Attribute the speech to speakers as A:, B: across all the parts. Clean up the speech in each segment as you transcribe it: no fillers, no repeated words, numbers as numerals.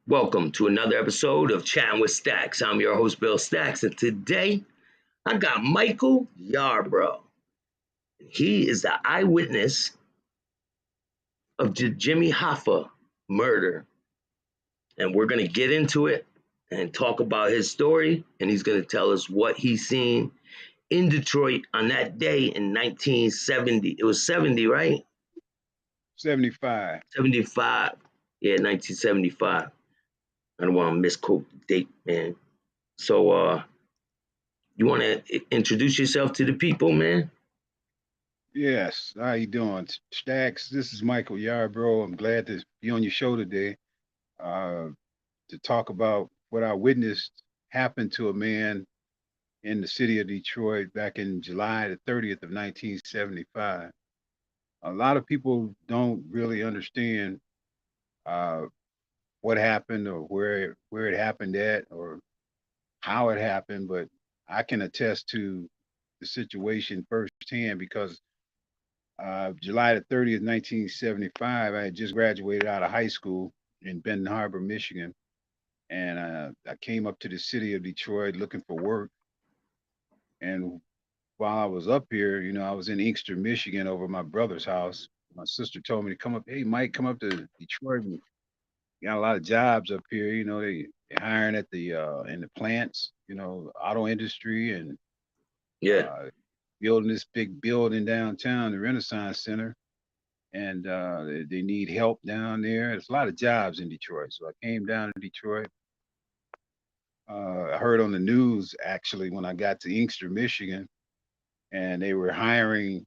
A: Welcome to another episode of Chatting with Staxx. I'm your host, Bill Staxx, and today I got Michael Yarbrough. He is the eyewitness of the Jimmy Hoffa murder, and we're going to get into it and talk about his story, and he's going to tell us what he's seen in Detroit on that day in 1970. It was 70, right?
B: 75.
A: 75. Yeah, 1975. I don't want to misquote the date, man. So, you want to introduce yourself to the people, man?
B: Yes. How you doing? Staxx, this is Michael Yarbrough. I'm glad to be on your show today uh, to talk about what I witnessed happen to a man in the city of Detroit back in July the 30th of 1975. A lot of people don't really understand uh, what happened or where it happened at or how it happened, but I can attest to the situation firsthand because July the 30th, 1975, I had just graduated out of high school in Benton Harbor, Michigan. And I came up to the city of Detroit looking for work. And while I was up here, I was in Inkster, Michigan over my brother's house. My sister told me to come up. Hey, Mike, come up to Detroit. We got a lot of jobs up here. They're hiring at the in the plants, auto industry and
A: Yeah.
B: uh, building this big building downtown, the Renaissance Center. And they need help down there. There's a lot of jobs in Detroit. So I came down to Detroit. I heard on the news actually when I got to Inkster, Michigan, and they were hiring.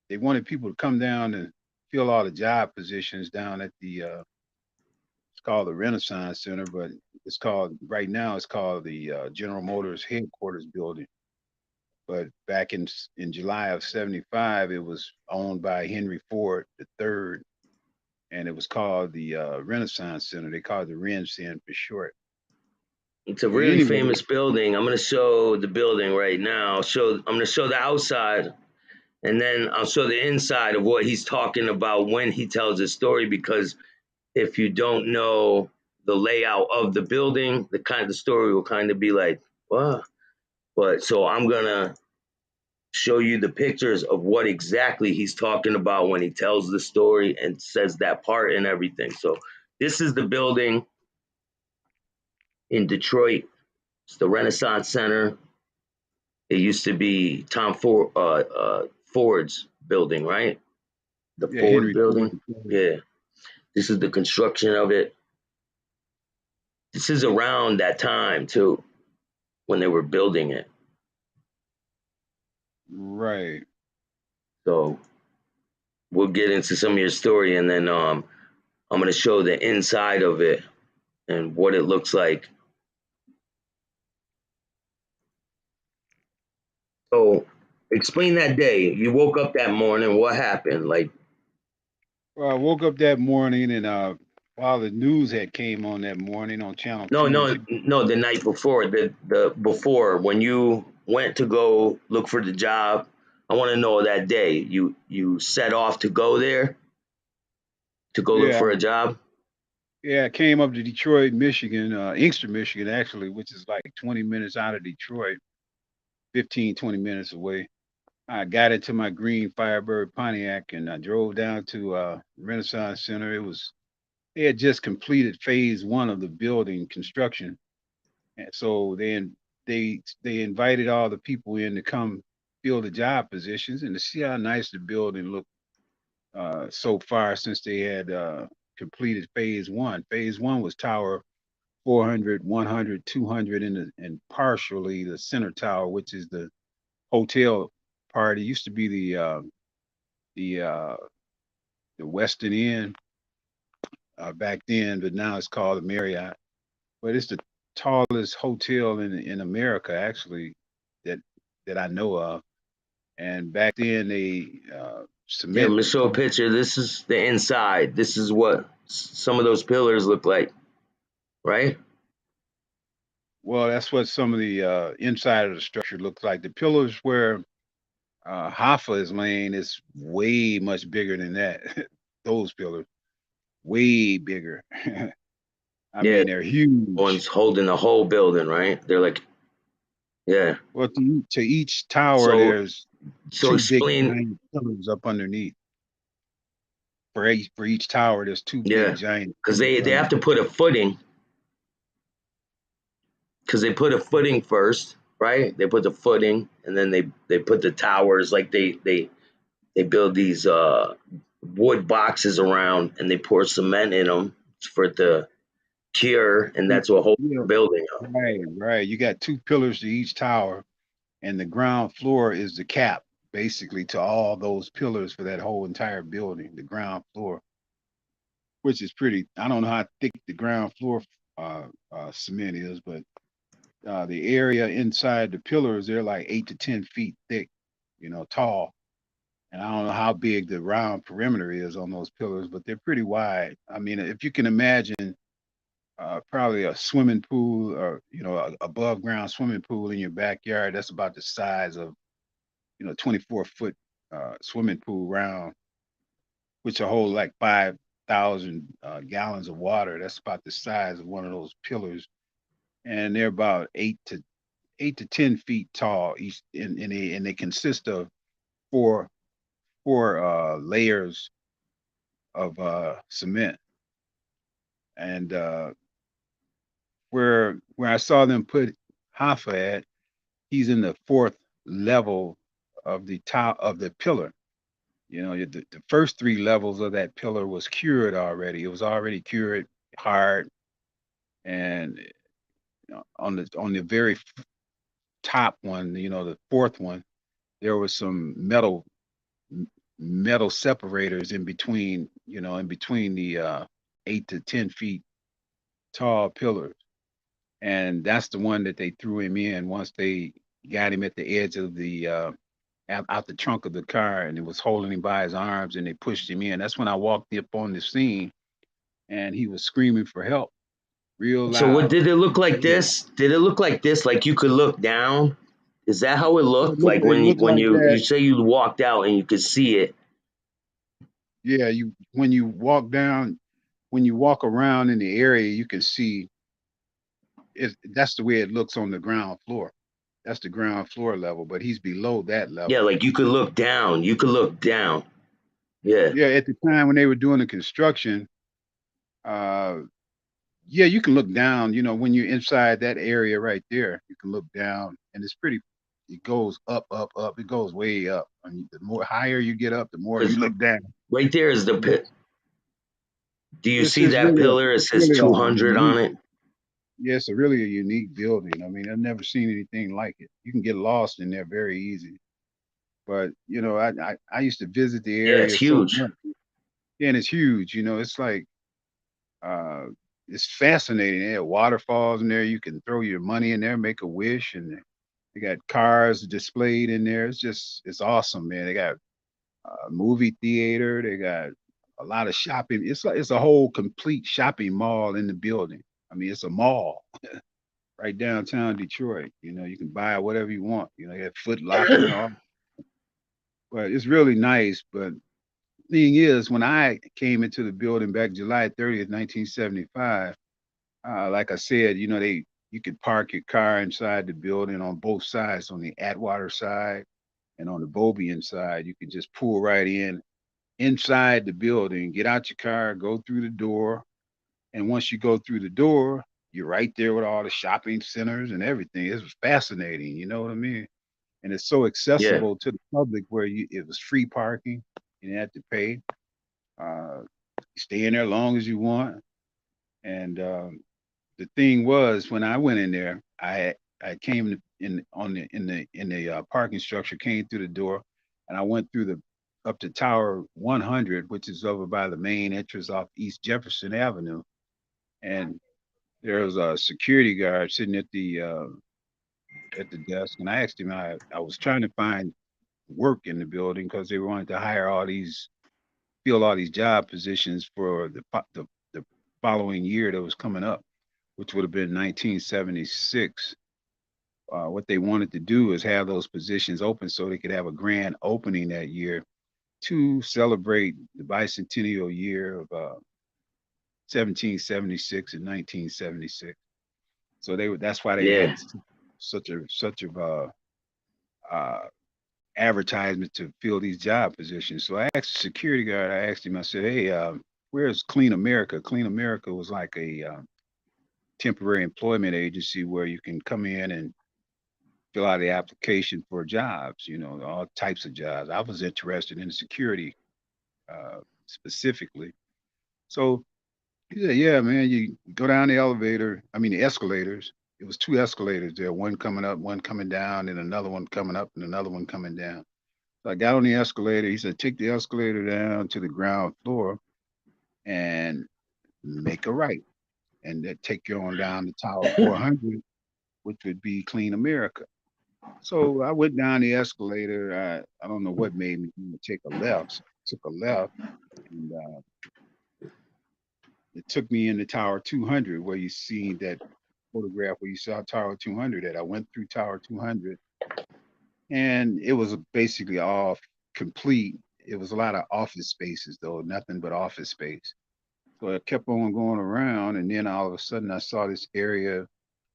B: They wanted people to come down and fill all the job positions down at the. It's called the Renaissance Center, but it's called right now. It's called the General Motors headquarters building. But back in July of '75, it was owned by Henry Ford III, and it was called the Renaissance Center. They called it the Ren Center for short.
A: It's a
B: But
A: really
B: anyway,
A: famous building. I'm going to show the building right now. I'm going to show the outside, and then I'll show the inside of what he's talking about when he tells his story. Because if you don't know the layout of the building, the story will kind of be like, what? But so I'm going to show you the pictures of what exactly he's talking about when he tells the story and says that part and everything. So this is the building in Detroit. It's the Renaissance Center. It used to be Ford's building, right? The
B: yeah,
A: Ford
B: Henry Ford.
A: building. Yeah. This is the construction of it. This is around that time too, when they were building it.
B: Right.
A: So we'll get into some of your story, and then I'm gonna show the inside of it and what it looks like. So explain that day. You woke up that morning. What happened? Like,
B: Well, I woke up that morning and while the news had came on that morning on channel
A: no,
B: 2 and
A: no, no. The night before, the before when you went to go look for the job. I want to know that day. You set off to go there to go look
B: yeah,
A: for a job.
B: yeah, I came up to Detroit, Michigan, Inkster, Michigan, actually, which is like 20 minutes out of Detroit, 15, 20 minutes away. I got into my green Firebird Pontiac and I drove down to Renaissance Center. They had just completed phase one of the building construction. And so then they invited all the people in to come fill the job positions and to see how nice the building looked so far since they had completed phase one. Phase one was tower 400, 100, 200, and partially the center tower, which is the hotel part. It used to be the uh, the Westin Inn back then, but now it's called the Marriott. But it's the tallest hotel in America, actually, that that I know of. And back then, they
A: Yeah, I'm
B: cement
A: gonna
B: the
A: show a
B: floor.
A: picture. This is the inside. This is what some of those pillars look like, right?
B: Well, that's what some of the inside of the structure looks like. The pillars where Hoffa is laying is way much bigger than that. Those pillars, way bigger. I
A: Yeah,
B: mean, they're huge.
A: one's holding the whole building, right? They're like, yeah.
B: Well, to each tower,
A: So
B: there's
A: so
B: two big
A: explain,
B: giant pillars up underneath. For each tower, there's two big
A: yeah,
B: giant
A: because
B: pillars
A: they have
B: under.
A: to put a footing, because they put a footing first, right? They put the footing, and then they put the towers. Like they build these wood boxes around, and they pour cement in them for it to cure, and that's what holds
B: Yeah,
A: the building up.
B: right, right. You got two pillars to each tower, and the ground floor is the cap, basically, to all those pillars for that whole entire building. The ground floor, which is pretty. I don't know how thick the ground floor cement is, but the area inside the pillars, they're like 8 to 10 feet thick, tall. And I don't know how big the round perimeter is on those pillars, but they're pretty wide. I mean, if you can imagine probably a swimming pool or, a above ground swimming pool in your backyard, that's about the size of, 24-foot swimming pool round, which will hold like 5,000 gallons of water. That's about the size of one of those pillars. And they're about 8 to 10 feet tall each, and they consist of four layers of cement. And where I saw them put Hoffa at, he's in the fourth level of the top of the pillar. The first three levels of that pillar was cured already. It was already cured hard, and on the very top one, the fourth one, there was some metal separators in between the 8 to 10 feet tall pillars. And that's the one that they threw him in once they got him at the edge of the out the trunk of the car, and it was holding him by his arms, and they pushed him in. That's when I walked up on the scene, and he was screaming for help real
A: So what
B: loud.
A: did it look like this? Did it look like this? Like you could look down? Is that how it looked? Like
B: It looked
A: when
B: like
A: you
B: that.
A: say you walked out and you could see it?
B: Yeah, you when you walk down, when you walk around in the area, you can see it. That's the way it looks on the ground floor. That's the ground floor level, but he's below that
A: Yeah,
B: level.
A: like you could look down. You could look down. Yeah.
B: Yeah, at the time when they were doing the construction, uh, yeah, you can look down. When you're inside that area right there, you can look down, and it's pretty. It goes up, up, up. It goes way up. I mean, the more higher you get up, the more you
A: Because
B: look down.
A: right there is the
B: And
A: pit. Do you
B: It's
A: see
B: it's
A: that
B: really a
A: pillar? It
B: it's
A: says
B: really a
A: 200 on
B: unique.
A: it.
B: Yeah, it's really a unique building. I mean, I've never seen anything like it. You can get lost in there very easy. But I used to visit the
A: Yeah, it's
B: area so
A: huge.
B: much. Yeah, and it's huge. It's like uh, it's fascinating. They have waterfalls in there. You can throw your money in there, make a wish, and they got cars displayed in there. It's awesome, man. They got a movie theater. They got a lot of shopping. It's a whole complete shopping mall in the building. I mean, it's a mall right downtown Detroit. You can buy whatever you want. They have Foot Locker and all. But it's really nice. But thing is, when I came into the building back July 30th, 1975, like I said, you could park your car inside the building on both sides, on the Atwater side and on the Bobian side. You could just pull right in inside the building, get out your car, go through the door. And once you go through the door, you're right there with all the shopping centers and everything. It was fascinating, you know what I mean? And it's so
A: Yeah.
B: accessible to the public where it was free parking. You didn't have to pay. Uh, stay in there as long as you want. And the thing was, when I went in there, I came in the parking structure, came through the door, and I went through the up to Tower 100, which is over by the main entrance off East Jefferson Avenue, and there was a security guard sitting at the desk, and I asked him, I was trying to find work in the building because they wanted to hire fill all these job positions for the following year that was coming up, which would have been 1976. What they wanted to do is have those positions open so they could have a grand opening that year to celebrate the bicentennial year of 1776 and 1976. So that's why they
A: Yeah.
B: had such a uh, advertisement to fill these job positions. So I asked the security guard. I asked him. I said, "Hey, where's Clean America?" Clean America was like a temporary employment agency where you can come in and fill out the application for jobs. You know, all types of jobs. I was interested in security specifically. So he said, "Yeah, man, you go down the elevator. I mean, the escalators. It was two escalators there, one coming up, one coming down, and another one coming up, and another one coming down." So I got on the escalator. He said, "Take the escalator down to the ground floor and make a right, and that take you on down to Tower 400, which would be Clean America." So I went down the escalator. I don't know what made me take a left. So I took a left, and it took me into Tower 200, where you see that photograph where you saw Tower 200. That I went through Tower 200, and it was basically all complete. It was a lot of office spaces, though, nothing but office space. So I kept on going around, and then all of a sudden I saw this area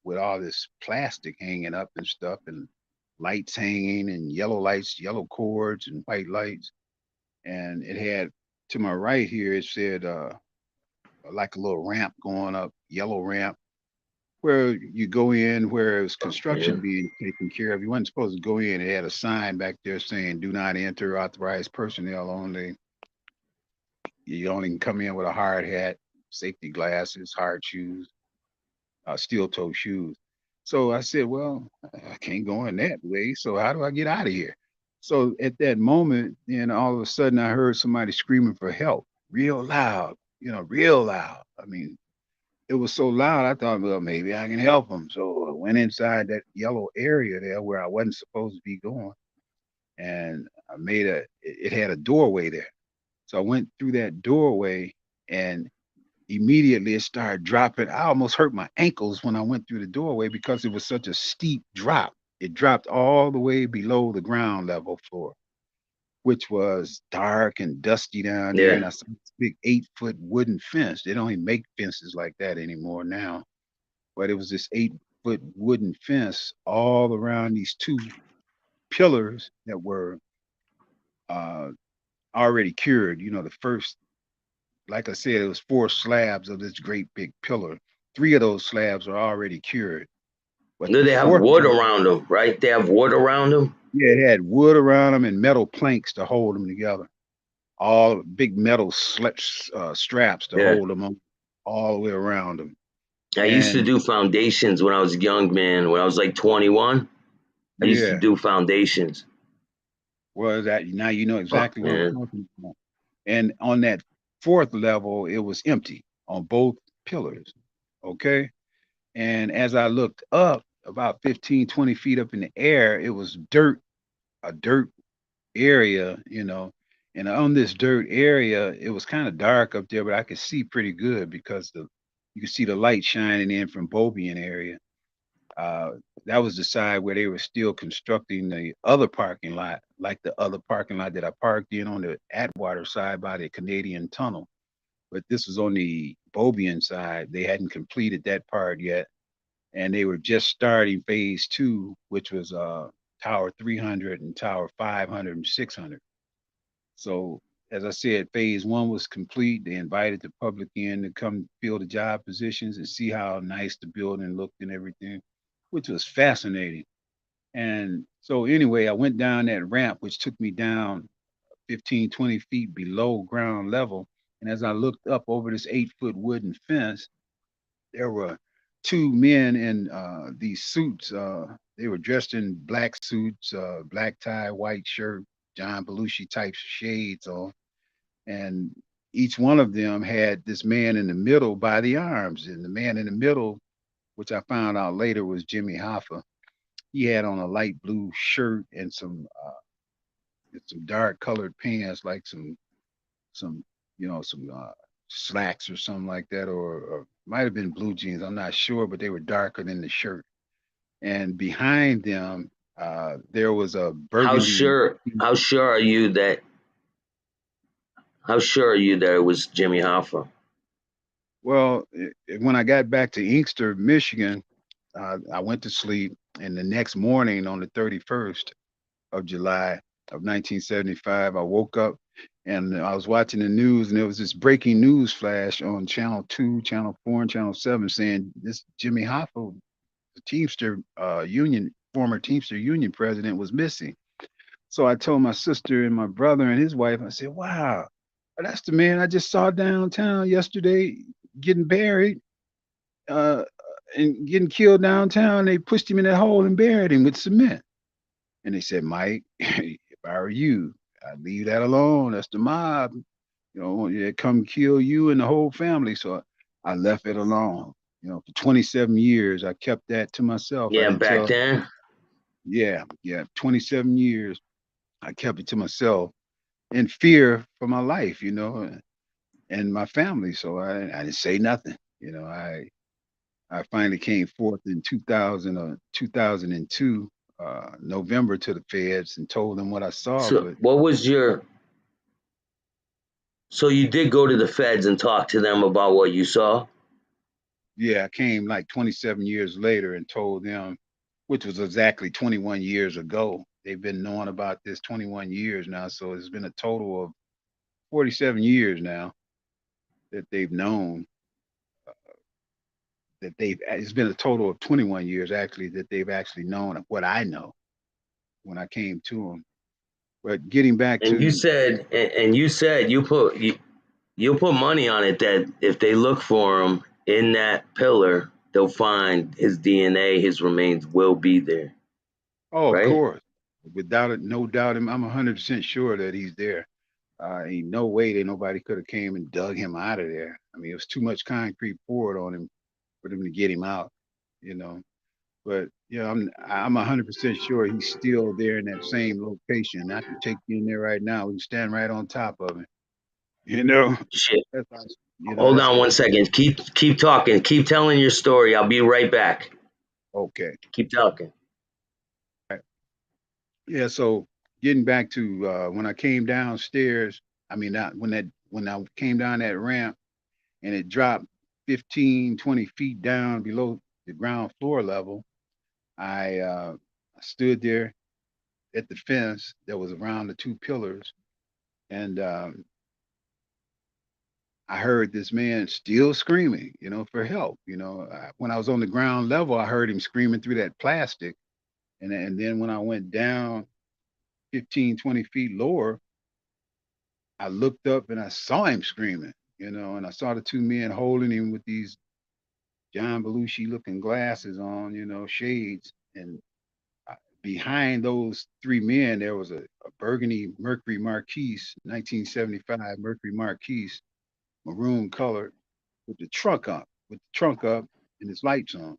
B: with all this plastic hanging up and stuff, and lights hanging, and yellow lights, yellow cords, and white lights. And it had to my right here, it said like a little ramp going up, yellow ramp, where you go in where it was
A: Yeah.
B: construction being taken care of. You wasn't supposed to go in. It had a sign back there saying, "Do not enter, authorized personnel only." You only can come in with a hard hat, safety glasses, hard shoes, steel toe shoes. So I said, "Well, I can't go in that way. So how do I get out of here?" So at that moment, then all of a sudden I heard somebody screaming for help, real loud, real loud. I mean, it was so loud, I thought, well, maybe I can help them. So I went inside that yellow area there where I wasn't supposed to be going. And I made it had a doorway there. So I went through that doorway, and immediately it started dropping. I almost hurt my ankles when I went through the doorway because it was such a steep drop. It dropped all the way below the ground level floor, which was dark and dusty down there.
A: Yeah.
B: And I saw this big 8-foot wooden fence. They don't even make fences like that anymore now. But it was this 8-foot wooden fence all around these two pillars that were uh, already cured. The first, like I said, it was four slabs of this great big pillar. Three of those slabs are already cured, but
A: Do
B: the
A: they have
B: fourth
A: wood
B: one,
A: around them, right? They have wood around them.
B: yeah, it had wood around them and metal planks to hold them together. All big metal straps to
A: Yeah.
B: hold them on all the way around them.
A: I used to
B: And
A: do foundations when I was a young man. When I was like 21, I used to
B: yeah,
A: do foundations.
B: well, that now you know
A: Fuck,
B: exactly what I'm
A: man.
B: talking about. And on that fourth level, it was empty on both pillars. Okay. And as I looked up about 15, 20 feet up in the air, it was dirt, a dirt area. And on this dirt area, it was kind of dark up there, but I could see pretty good because you could see the light shining in from Bobian area. Uh, that was the side where they were still constructing the other parking lot, like the other parking lot that I parked in on the Atwater side by the Canadian Tunnel. But this was on the Bobian side. They hadn't completed that part yet, and they were just starting phase two, which was Tower 300 and Tower 500 and 600. So, as I said, phase one was complete. They invited the public in to come fill the job positions and see how nice the building looked and everything, which was fascinating. And so, anyway, I went down that ramp, which took me down 15, 20 feet below ground level. And as I looked up over this 8-foot wooden fence, there were two men in these suits. They were dressed in black suits, black tie, white shirt, John Belushi type shades on, and each one of them had this man in the middle by the arms. And the man in the middle, which I found out later was Jimmy Hoffa, he had on a light blue shirt and some dark colored pants, like some some slacks or something like that, or might have been blue jeans. I'm not sure, but they were darker than the shirt. And behind them, there was a
A: How
B: burgundy.
A: sure? How sure are you that? How sure are you that it was Jimmy Hoffa?
B: Well, when I got back to Inkster, Michigan, I went to sleep, and the next morning, on the 31st of July of 1975, I woke up and I was watching the news, and there was this breaking news flash on Channel 2, Channel 4, and Channel 7 saying this Jimmy Hoffa, the Teamster Union, former Teamster Union president, was missing. So I told my sister and my brother and his wife, I said, wow, that's the man I just saw downtown yesterday getting buried uh, and getting killed downtown. They pushed him in that hole and buried him with cement. And they said, Mike, if I were you, I'd leave that alone. That's the mob. You know, they come kill you and the whole family. So I left it alone. You know, for 27 years, I kept that to myself. I
A: Yeah,
B: didn't
A: back
B: tell.
A: then.
B: Yeah, 27 years. I kept it to myself in fear for my life, and my family. So I didn't say nothing. I finally came forth in 2002, November, to the feds and told them what I saw.
A: So
B: But
A: what was your? So you did go to the feds and talk to them about what you saw?
B: yeah, I came like 27 years later and told them, which was exactly 21 years ago. They've been knowing about this 21 years now. So it's been a total of 47 years now that they've known it's been a total of 21 years actually that they've actually known what I know when I came to them. But getting back
A: And you
B: to,
A: said, and you said you'll put money on it that if they look for him in that pillar, they'll find his DNA, his remains will be there,
B: oh, of
A: right?
B: course, without it, no doubt, I'm 100% sure that he's there. Ain't no way that nobody could have came and dug him out of there. I mean, it was too much concrete poured on him for them to get him out, you know. But yeah, I'm 100% sure he's still there in that same location. I can take you in there right now. We can stand right on top of him. You know,
A: Shit.
B: that's how,
A: Hold
B: that's
A: on
B: how.
A: 1 second. Keep talking. Keep telling your story. I'll be right back.
B: Okay.
A: Keep talking.
B: Right. Yeah. So getting back to when I came downstairs, I mean, when I came down that ramp and it dropped 15, 20 feet down below the ground floor level, I stood there at the fence that was around the two pillars, and I heard this man still screaming, for help. When I was on the ground level, I heard him screaming through that plastic, and then when I went down 15, 20 feet lower, I looked up and I saw him screaming, and I saw the two men holding him with these John Belushi looking glasses on, shades. And behind those three men, there was a burgundy Mercury Marquise, 1975 Mercury Marquise, maroon colored, with the trunk up and his lights on.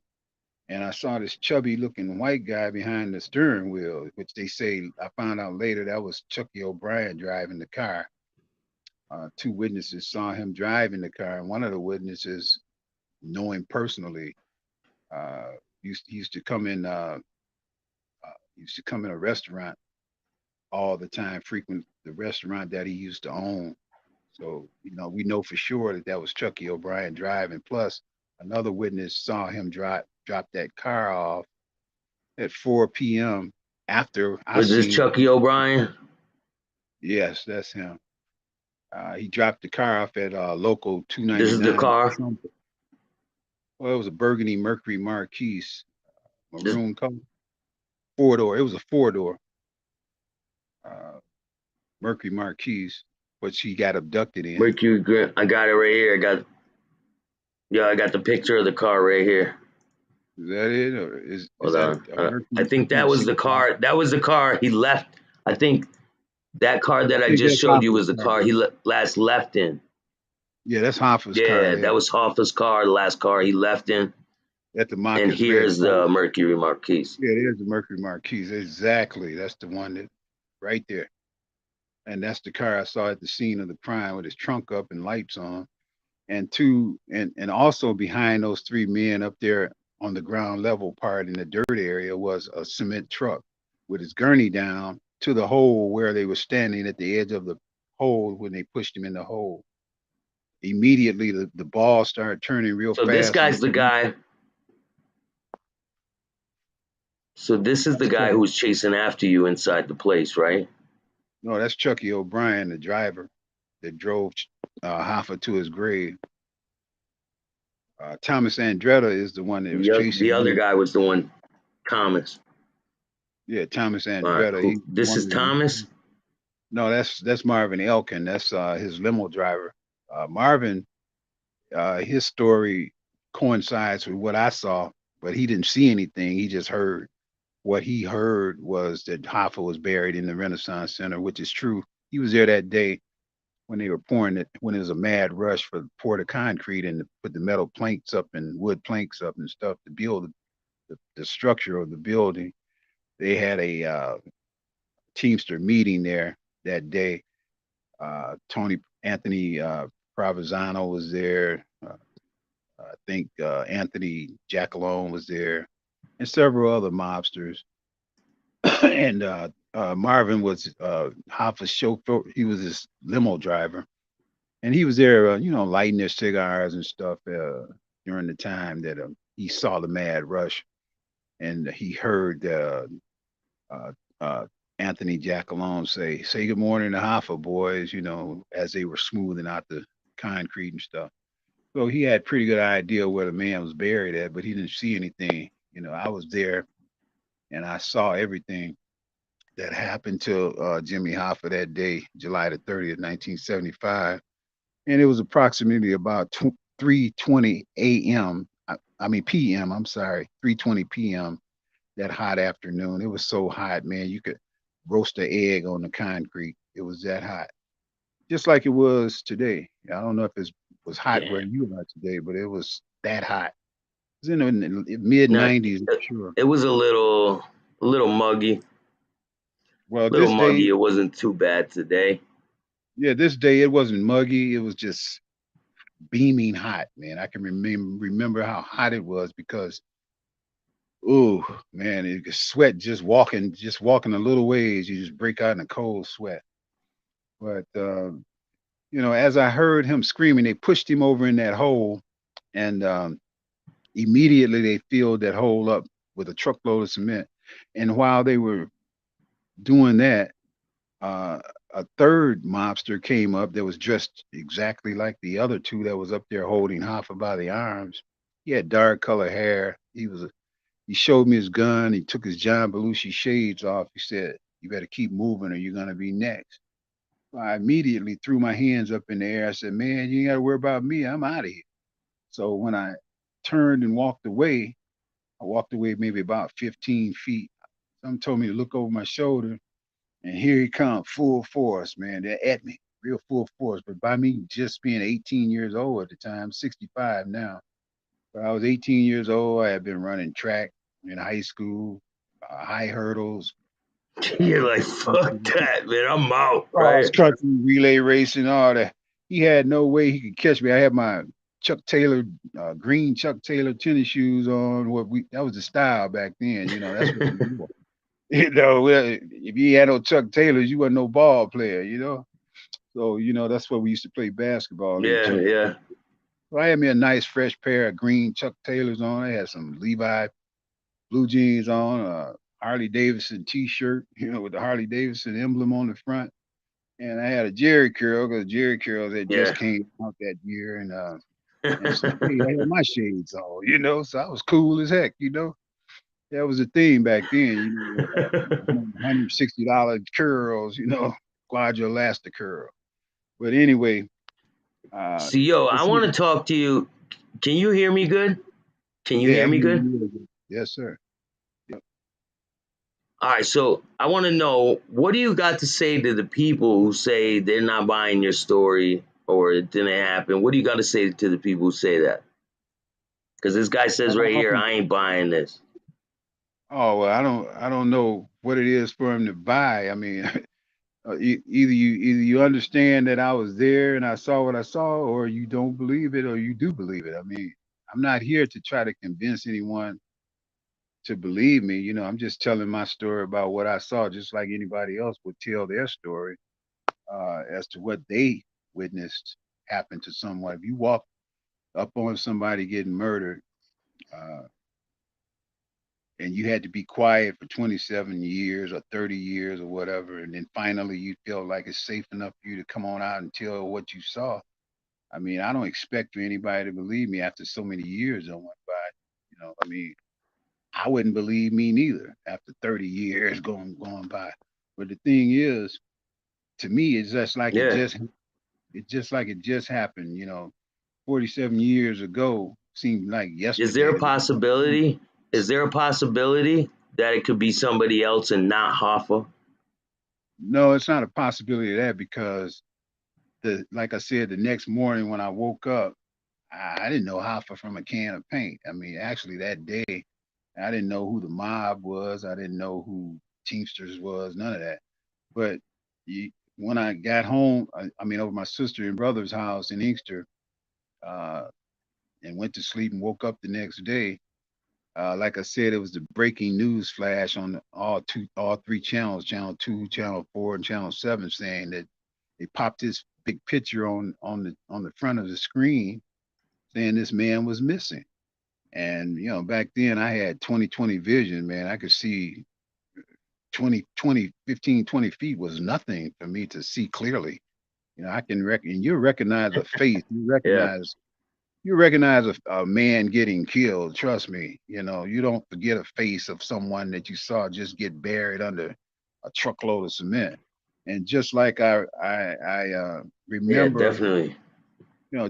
B: And I saw this chubby looking white guy behind the steering wheel, which they say, I found out later, that was Chucky O'Brien driving the car. Two witnesses saw him driving the car, and one of the witnesses know him personally. Uh, he used to come in. Used to come in a restaurant all the time, frequent the restaurant that he used to own. So we know for sure that that was Chucky O'Brien driving. Plus, another witness saw him drop that car off at 4 p.m. after I
A: Was this
B: seen it.
A: Chucky O'Brien?
B: Yes, that's him. He dropped the car off at local
A: This is the
B: 299.
A: car.
B: Well, it was a burgundy Mercury Marquise,
A: This
B: maroon color, four door. It was a four door uh, Mercury Marquise, which he got abducted in.
A: Mercury Grant. I got it right here. I got the picture of the car right here.
B: Is that it, or is
A: Hold
B: that
A: on.
B: a
A: I
B: Mercury
A: think that was the
B: 265?
A: car. That was the car he left. I think that car
B: I
A: that I
B: think
A: just
B: that's
A: showed you
B: Hoffa's
A: was the
B: car.
A: car he last left in.
B: Yeah, that's Hoffa's car
A: Yeah,
B: there
A: that was Hoffa's car, the last car he left in.
B: at the
A: And
B: Marcus Red
A: here's
B: Post.
A: the Mercury Marquise.
B: Yeah, there's the Mercury Marquise. Exactly. That's the one that right there. And that's the car I saw at the scene of the crime with his trunk up and lights on. And also behind those three men up there on the ground level part in the dirt area was a cement truck with his gurney down to the hole where they were standing at the edge of the hole when they pushed him in the hole. immediately the ball started turning real
A: So this
B: fast on
A: guy's
B: the
A: the
B: police.
A: guy. So this is the
B: That's
A: guy
B: Chucky.
A: who was chasing after you inside the place, right?
B: No, that's Chucky O'Brien, the driver that drove Hoffa to his grave. Thomas Andretta is the one that was
A: The
B: chasing
A: other
B: me.
A: guy was the one, Thomas.
B: Yeah, Thomas
A: All right,
B: Andretta.
A: cool.
B: He's the
A: This
B: one
A: is Thomas.
B: no, that's Marvin Elkin. That's his limo driver. Marvin, his story coincides with what I saw, but he didn't see anything. He just heard. What he heard was that Hoffa was buried in the Renaissance Center, which is true. He was there that day when they were pouring it, when it was a mad rush for pour the concrete and to put the metal planks up and wood planks up and stuff to build the structure of the building. They had a Teamster meeting there that day. Tony Anthony Provenzano was there. I think Anthony Giacalone was there, and several other mobsters. And Marvin was Hoffa's chauffeur. He was his limo driver, and he was there, lighting their cigars and stuff during the time that he saw the mad rush, and he heard uh, uh, Anthony Giacalone say good morning to Hoffa boys, as they were smoothing out the concrete and stuff. So he had pretty good idea where the man was buried at, but he didn't see anything. I was there and I saw everything that happened to Jimmy Hoffa that day, July the 30th, 1975. And it was approximately about 3:20 a.m. I mean p.m. I'm sorry, 3:20 p.m. that hot afternoon. It was so hot, man. You could roast an egg on the concrete. It was that hot, just like it was today. I don't know if it was hot where
A: Yeah.
B: you are today, but it was that hot. It was in the mid
A: Now
B: 90s, I'm sure.
A: it was a little muggy,
B: Well,
A: little
B: this
A: muggy.
B: day,
A: It wasn't too bad today.
B: yeah, this day it wasn't muggy. It was just beaming hot, man. I can remember how hot it was because, oh man, it sweat just walking a little ways, you just break out in a cold sweat. But as I heard him screaming, they pushed him over in that hole, and immediately they filled that hole up with a truckload of cement. And while they were doing that, uh, a third mobster came up that was dressed exactly like the other two that was up there holding Hoffa by the arms. He had dark color hair. He showed me his gun. He took his John Belushi shades off. He said, "You better keep moving or you're gonna be next." I immediately threw my hands up in the air. I said, "Man, you ain't gotta worry about me. I'm out of here." So when I turned and walked away, I walked away maybe about 15 feet. Someone told me to look over my shoulder. And here he comes, full force, man. They're at me, real full force. But by me just being 18 years old at the time, 65 now. But I was 18 years old. I had been running track in high school, high hurdles,
A: You're like, fuck that, man. I'm out,
B: cross
A: right?
B: country, relay racing, all that. He had no way he could catch me. I had my Chuck Taylor, green Chuck Taylor tennis shoes on. That was the style back then. That's what we wore. If you had no Chuck Taylors, you wasn't no ball player. So, that's what we used to play basketball in
A: Yeah,
B: Chuck.
A: yeah.
B: So I had me a nice fresh pair of green Chuck Taylors on. I had some Levi blue jeans on, a Harley Davidson t-shirt, with the Harley Davidson emblem on the front. And I had a Jerry curl because Jerry curls had just
A: Yeah.
B: came out that year. And so hey, I had my shades on. So I was cool as heck. That was a thing back then, $160 curls, quadra elastic curl. But anyway,
A: See, yo, I
B: let's
A: want
B: see.
A: to talk to you. Can you hear me good? Can you
B: Yeah,
A: hear
B: I
A: me
B: hear
A: good?
B: you really good. Yes, sir. Yep.
A: All right, so I want to know, what do you got to say to the people who say they're not buying your story or it didn't happen? What do you got to say to the people who say that? Because this guy says right here,
B: Um,
A: I ain't buying this.
B: oh well, I don't know what it is for him to buy. I mean, either you understand that I was there and I saw what I saw, or you don't believe it, or you do believe it. I mean, I'm not here to try to convince anyone to believe me. I'm just telling my story about what I saw, just like anybody else would tell their story as to what they witnessed. happen to someone. If you walk up on somebody getting murdered, and you had to be quiet for 27 years or 30 years or whatever, and then finally you feel like it's safe enough for you to come on out and tell what you saw. I mean, I don't expect for anybody to believe me after so many years that went by. I mean, I wouldn't believe me neither after 30 years going by. But the thing is, to me, it's just like
A: Yeah.
B: it just happened. 47 years ago seemed like
A: Is there
B: yesterday
A: a
B: to me.
A: possibility? Is there a possibility that it could be somebody else and not Hoffa?
B: No, it's not a possibility of that because like I said, the next morning when I woke up, I didn't know Hoffa from a can of paint. I mean, actually that day, I didn't know who the mob was. I didn't know who Teamsters was, none of that. But when I got home, I mean, over my sister and brother's house in Inkster, uh, and went to sleep and woke up the next day. Like I said, it was the breaking news flash on all three channels, channel 2, channel 4, and channel 7, saying that they popped this big picture on the front of the screen saying this man was missing. And back then I had 20/20 vision, man. I could see 15, 20 feet was nothing for me to see clearly. I can you recognize a face.
A: Yeah.
B: You recognize a man getting killed. Trust me. You don't forget a face of someone that you saw just get buried under a truckload of cement. And just like I
A: Yeah,
B: remember,
A: definitely.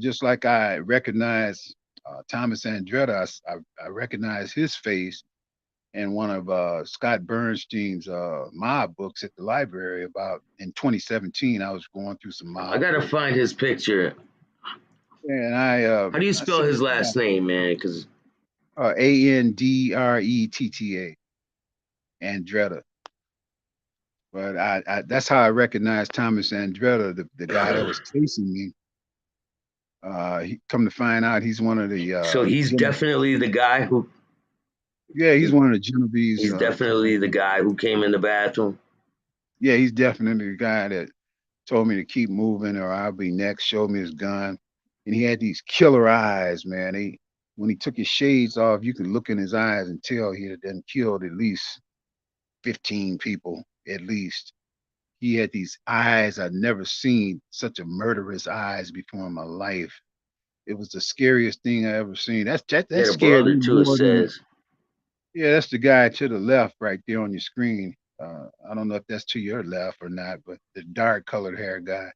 B: just like I recognize Thomas Andretta, I recognize his face in one of Scott Bernstein's mob books at the library about in 2017. I was going through some
A: I
B: mob
A: gotta
B: books,
A: find his picture.
B: and
A: How do you
B: I
A: spell
B: said
A: his last name, man? Because
B: Andretta, Andretta. But that's how I recognized Thomas Andretta, the guy that was chasing me. He come to find out he's one of the
A: so he's definitely the guy who
B: yeah, he's one of the Genovese
A: he's definitely the guy who came in the bathroom.
B: yeah, he's definitely the guy that told me to keep moving or I'll be next, showed me his gun. And he had these killer eyes, man. When he took his shades off, you could look in his eyes and tell he had done killed at least 15 people, at least. He had these eyes. I'd never seen such a murderous eyes before in my life. It was the scariest thing I ever seen.
A: He
B: That
A: had a
B: scared
A: brother
B: me
A: too, it
B: more than
A: says.
B: yeah, that's the guy to the left right there on your screen. I don't know if that's to your left or not, but the dark colored hair guy.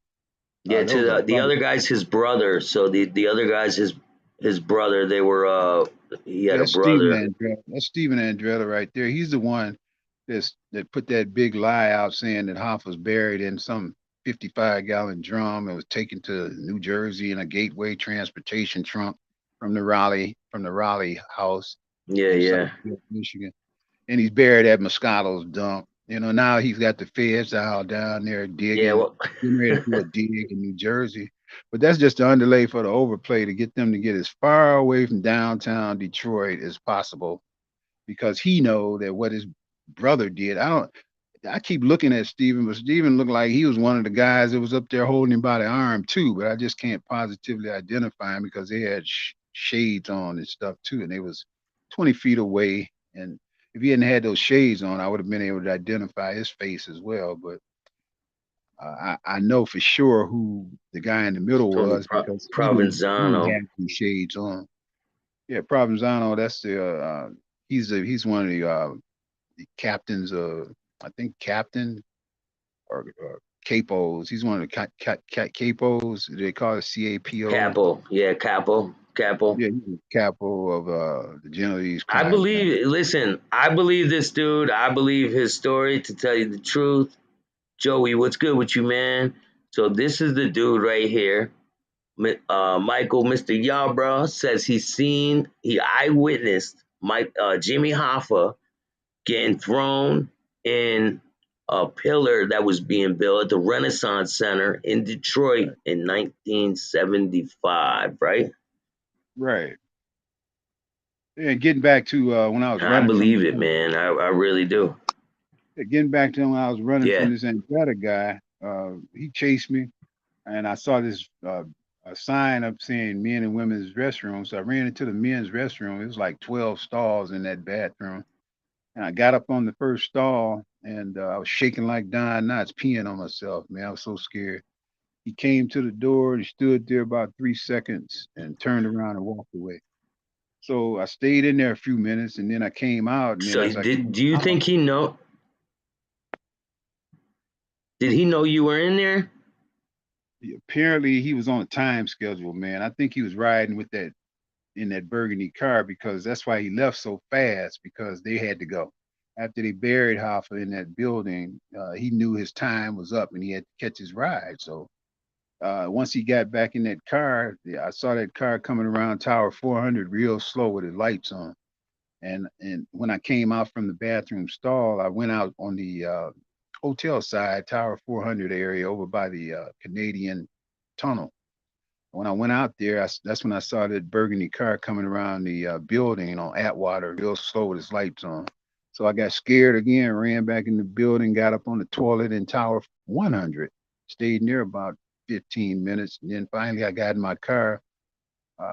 A: Yeah, to
B: Those are
A: the other guy's his brother. So the other guy's his brother. They were he had a
B: That's Stephen
A: brother.
B: Andretta. That's Stephen Andretta right there. He's the one that put that big lie out saying that Hoff was buried in some 55-gallon drum and was taken to New Jersey in a Gateway transportation trunk from the Raleigh house
A: Yeah,
B: in
A: yeah.
B: Southfield, Michigan. And he's buried at Moscato's dump. Now he's got the feds out down there
A: Yeah,
B: digging,
A: well
B: getting ready to do a dig in New Jersey. But that's just the underlay for the overplay to get them to get as far away from downtown Detroit as possible because he know that what his brother did. I keep looking at Steven, but Steven looked like he was one of the guys that was up there holding him by the arm too. But I just can't positively identify him because they had shades on and stuff too, and they was 20 feet away. And if he hadn't had those shades on, I would have been able to identify his face as well. But I know for sure who the guy in the middle
A: Tony
B: was because he
A: Provenzano.
B: had these shades on. Yeah, Provenzano. That's he's one of the captains of I think captain or capos. He's one of the capos. They call it CAPO.
A: Capo. Yeah, Capo. Capo.
B: Yeah, he's a capo of the Genovese
A: I
B: crime family.
A: believe listen, I believe this dude. I believe his story, to tell you the truth. Joey, what's good with you, man? So this is the dude right here. Michael, Mr. Yarbrough says he eyewitnessed Jimmy Hoffa getting thrown in a pillar that was being built at the Renaissance Center in Detroit
B: Right.
A: in 1975, right?
B: Right. And getting back to when I was
A: I
B: running from
A: believe it, man. I really do.
B: getting back to when I was running
A: Yeah.
B: from this Andretta guy, he chased me, and I saw this a sign up saying men and women's restroom. So I ran into the men's restroom. It was like 12 stalls in that bathroom. And I got up on the first stall and I was shaking like Don Knotts, peeing on myself, man. I was so scared. He came to the door and stood there about 3 seconds and turned around and walked away. So I stayed in there a few minutes and then I came out. And then
A: So
B: as I came
A: do you
B: out,
A: think he know? Did he know you were in there?
B: apparently he was on a time schedule, man. I think he was riding with that in that burgundy car because that's why he left so fast because they had to go. After they buried Hoffa in that building, he knew his time was up and he had to catch his ride. So once he got back in that car, yeah, I saw that car coming around Tower 400 real slow with the lights on. And when I came out from the bathroom stall, I went out on the hotel side, Tower 400 area over by the Canadian tunnel. When I went out there, that's when I saw that burgundy car coming around the building on Atwater, real slow with its lights on. So I got scared again, ran back in the building, got up on the toilet in Tower 100, stayed near about 15 minutes, and then finally I got in my car,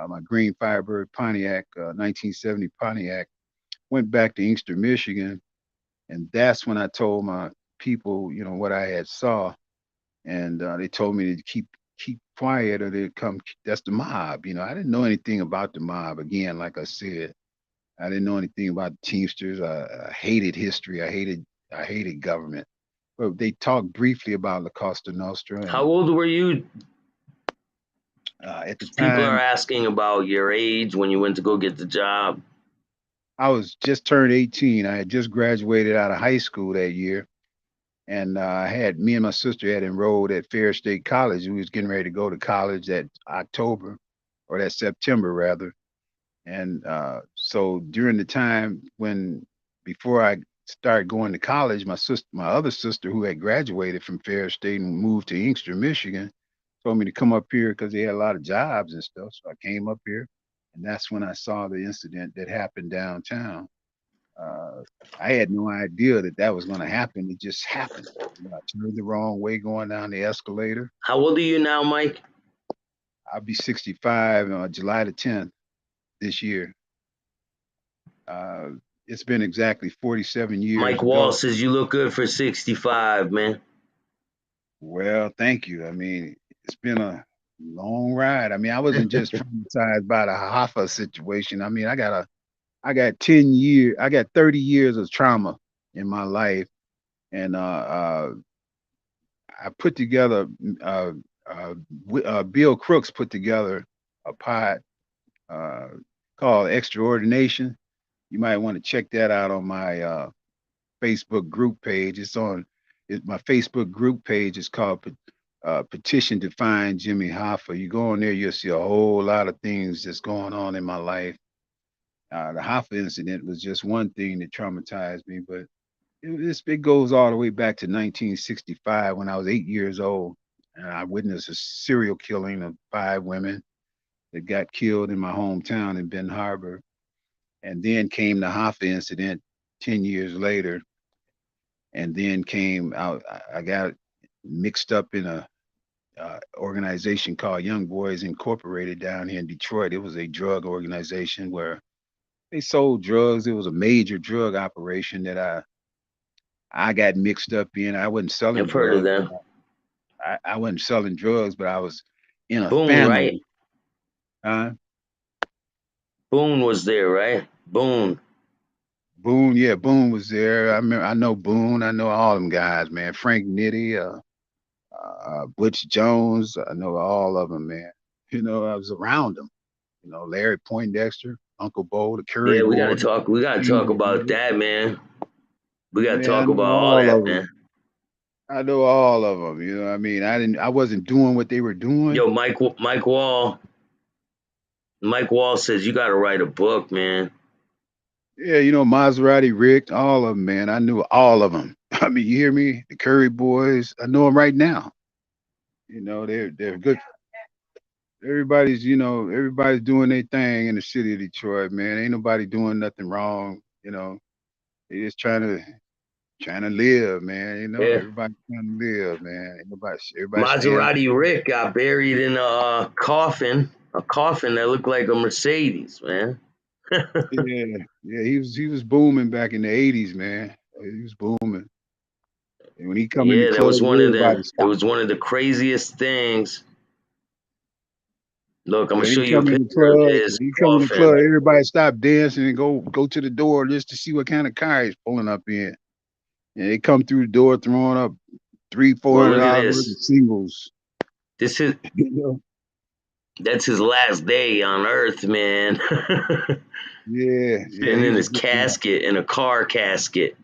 B: my green Firebird Pontiac, 1970 Pontiac, went back to Inkster, Michigan, and that's when I told my people, what I had saw, and they told me to keep quiet or they come. That's the mob. I didn't know anything about the mob. Again, like I said, I didn't know anything about the Teamsters. I hated history. I hated government. But they talked briefly about La Costa Nostra,
A: How
B: and
A: old were you?
B: at the
A: People are
B: time
A: asking about your age when you went to go get the job.
B: I was just turned 18. I had just graduated out of high school that year, and I had me and my sister had enrolled at Fair State College. We was getting ready to go to college that October, or that September rather. And so during the time when before I started going to college, my other sister who had graduated from Fair State and moved to Inkster, Michigan, told me to come up here because they had a lot of jobs and stuff. So I came up here, and that's when I saw the incident that happened downtown. Uh, I had no idea that that was going to happen. It just happened. I turned the wrong way going down the escalator.
A: How old are you now, Mike?
B: I'll be 65 on July the 10th this year. Uh, it's been exactly 47 years
A: Mike Wall
B: ago.
A: says you look good for 65, man.
B: Well, thank you. I mean, it's been a long ride. I mean, I wasn't just traumatized by the Hoffa situation. I mean, I got 10 years, I got 30 years of trauma in my life. And I put together, uh, Bill Crooks put together a pod uh, called Extraordination. You might want to check that out on my Facebook group page. My Facebook group page is called Petition to Find Jimmy Hoffa. You go on there, you'll see a whole lot of things that's going on in my life. The Hoffa incident was just one thing that traumatized me, but it goes all the way back to 1965 when I was 8 years old. And I witnessed a serial killing of 5 women that got killed in my hometown in Ben Harbor. And then came the Hoffa incident 10 years later. And then came out, I got mixed up in a organization called Young Boys Incorporated down here in Detroit. It was a drug organization where they sold drugs. It was a major drug operation that I got mixed up in. I wasn't selling
A: I've heard of
B: drugs.
A: them.
B: I wasn't selling drugs, but I was in a
A: Boone, right?
B: family. Uh,
A: Boone was there, right? Boone.
B: Boone, yeah, Boone was there. I know Boone. I know all them guys, man. Frank Nitti, Butch Jones. I know all of them, man. I was around them. Larry Poindexter, Uncle Bo, the Curry
A: Yeah, we gotta
B: Boy,
A: talk. We gotta talk
B: Beaver
A: about
B: Brothers.
A: that, man. We gotta
B: Man, I
A: talk
B: know
A: about all
B: all
A: that,
B: of them.
A: man.
B: I know all of them. You know what I mean? I wasn't doing what they were doing.
A: Yo, Mike Wall says you gotta write a book, man.
B: Yeah, Maserati Rick, all of them, man. I knew all of them. I mean, you hear me? The Curry Boys. I know them right now. They're good. Everybody's doing their thing in the city of Detroit, man. Ain't nobody doing nothing wrong. They just trying to trying to live, man. You know,
A: Yeah.
B: everybody trying to live, man. Everybody staying out.
A: Maserati Rick got buried in a coffin that looked like a Mercedes, man.
B: Yeah, yeah. He was booming back in the '80s, man. He was booming. And when he come in the
A: Yeah, that
B: club,
A: was one of
B: everybody
A: the. It
B: stopped.
A: was one of the craziest things. Look, I'm gonna
B: When
A: show
B: he
A: you a
B: come in the
A: picture of
B: club,
A: his
B: when he come in the
A: coffin.
B: club, everybody stop dancing and go to the door just to see what kind of car he's pulling up in. And they come through the door throwing up three, four
A: Well,
B: hundred
A: look at
B: dollars worth
A: this.
B: of singles.
A: This is
B: You know?
A: that's his last day on Earth, man.
B: Yeah, yeah.
A: Sitting
B: He
A: in
B: was a
A: his
B: good guy.
A: casket, in a car casket.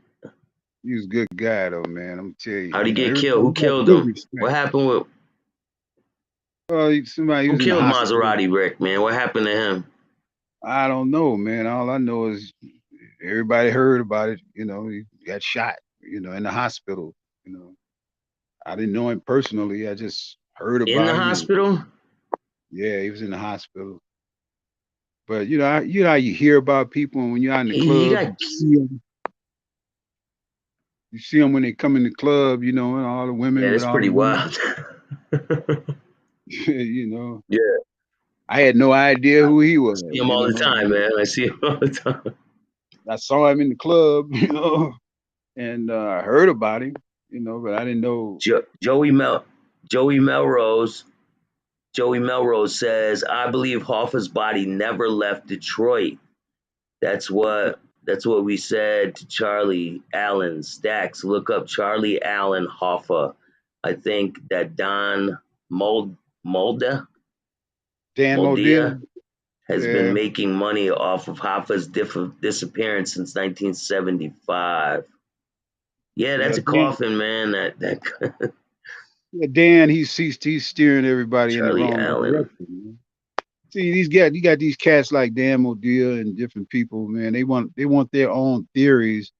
B: He was a good guy though, man. I'm tell you,
A: How'd he
B: you know,
A: get
B: everybody
A: killed? Who
B: he got
A: killed
B: good
A: him? What
B: respect.
A: happened with
B: Well, somebody
A: who
B: was in the
A: killed
B: hospital.
A: Maserati Rick, man? What happened to him?
B: I don't know, man. All I know is everybody heard about it. You know, he got shot. You know, in the hospital. You know, I didn't know him personally. I just heard
A: In the
B: about him, and
A: hospital?
B: yeah, he was in the hospital. But you know how you hear about people, and when you're out in the
A: He
B: club,
A: got
B: you see them when they come in the club. You know, and all the
A: yeah,
B: women with
A: that's
B: all the
A: pretty
B: women.
A: wild.
B: You know,
A: Yeah,
B: I had no idea who he
A: I
B: was.
A: see him
B: You
A: all the
B: know,
A: time, man. I see him all the time.
B: I saw him in the club. You know, and I heard about him. You know, but I didn't know.
A: Jo- Joey Mel Joey Melrose Joey Melrose says, I believe Hoffa's body never left Detroit. That's what we said to Charlie Allen. Staxx, look up Charlie Allen Hoffa. I think that Don Molda
B: Dan
A: Moldia
B: Modell.
A: has been
B: Yeah,
A: making money off of Hoffa's disappearance since 1975. Yeah,
B: yeah,
A: that's a
B: Dan.
A: coffin, man. That
B: Yeah, Dan. He's steering everybody in the
A: Charlie
B: wrong
A: Allen.
B: direction. Man. See, you got these cats like Dan Modell and different people, man. They want their own theories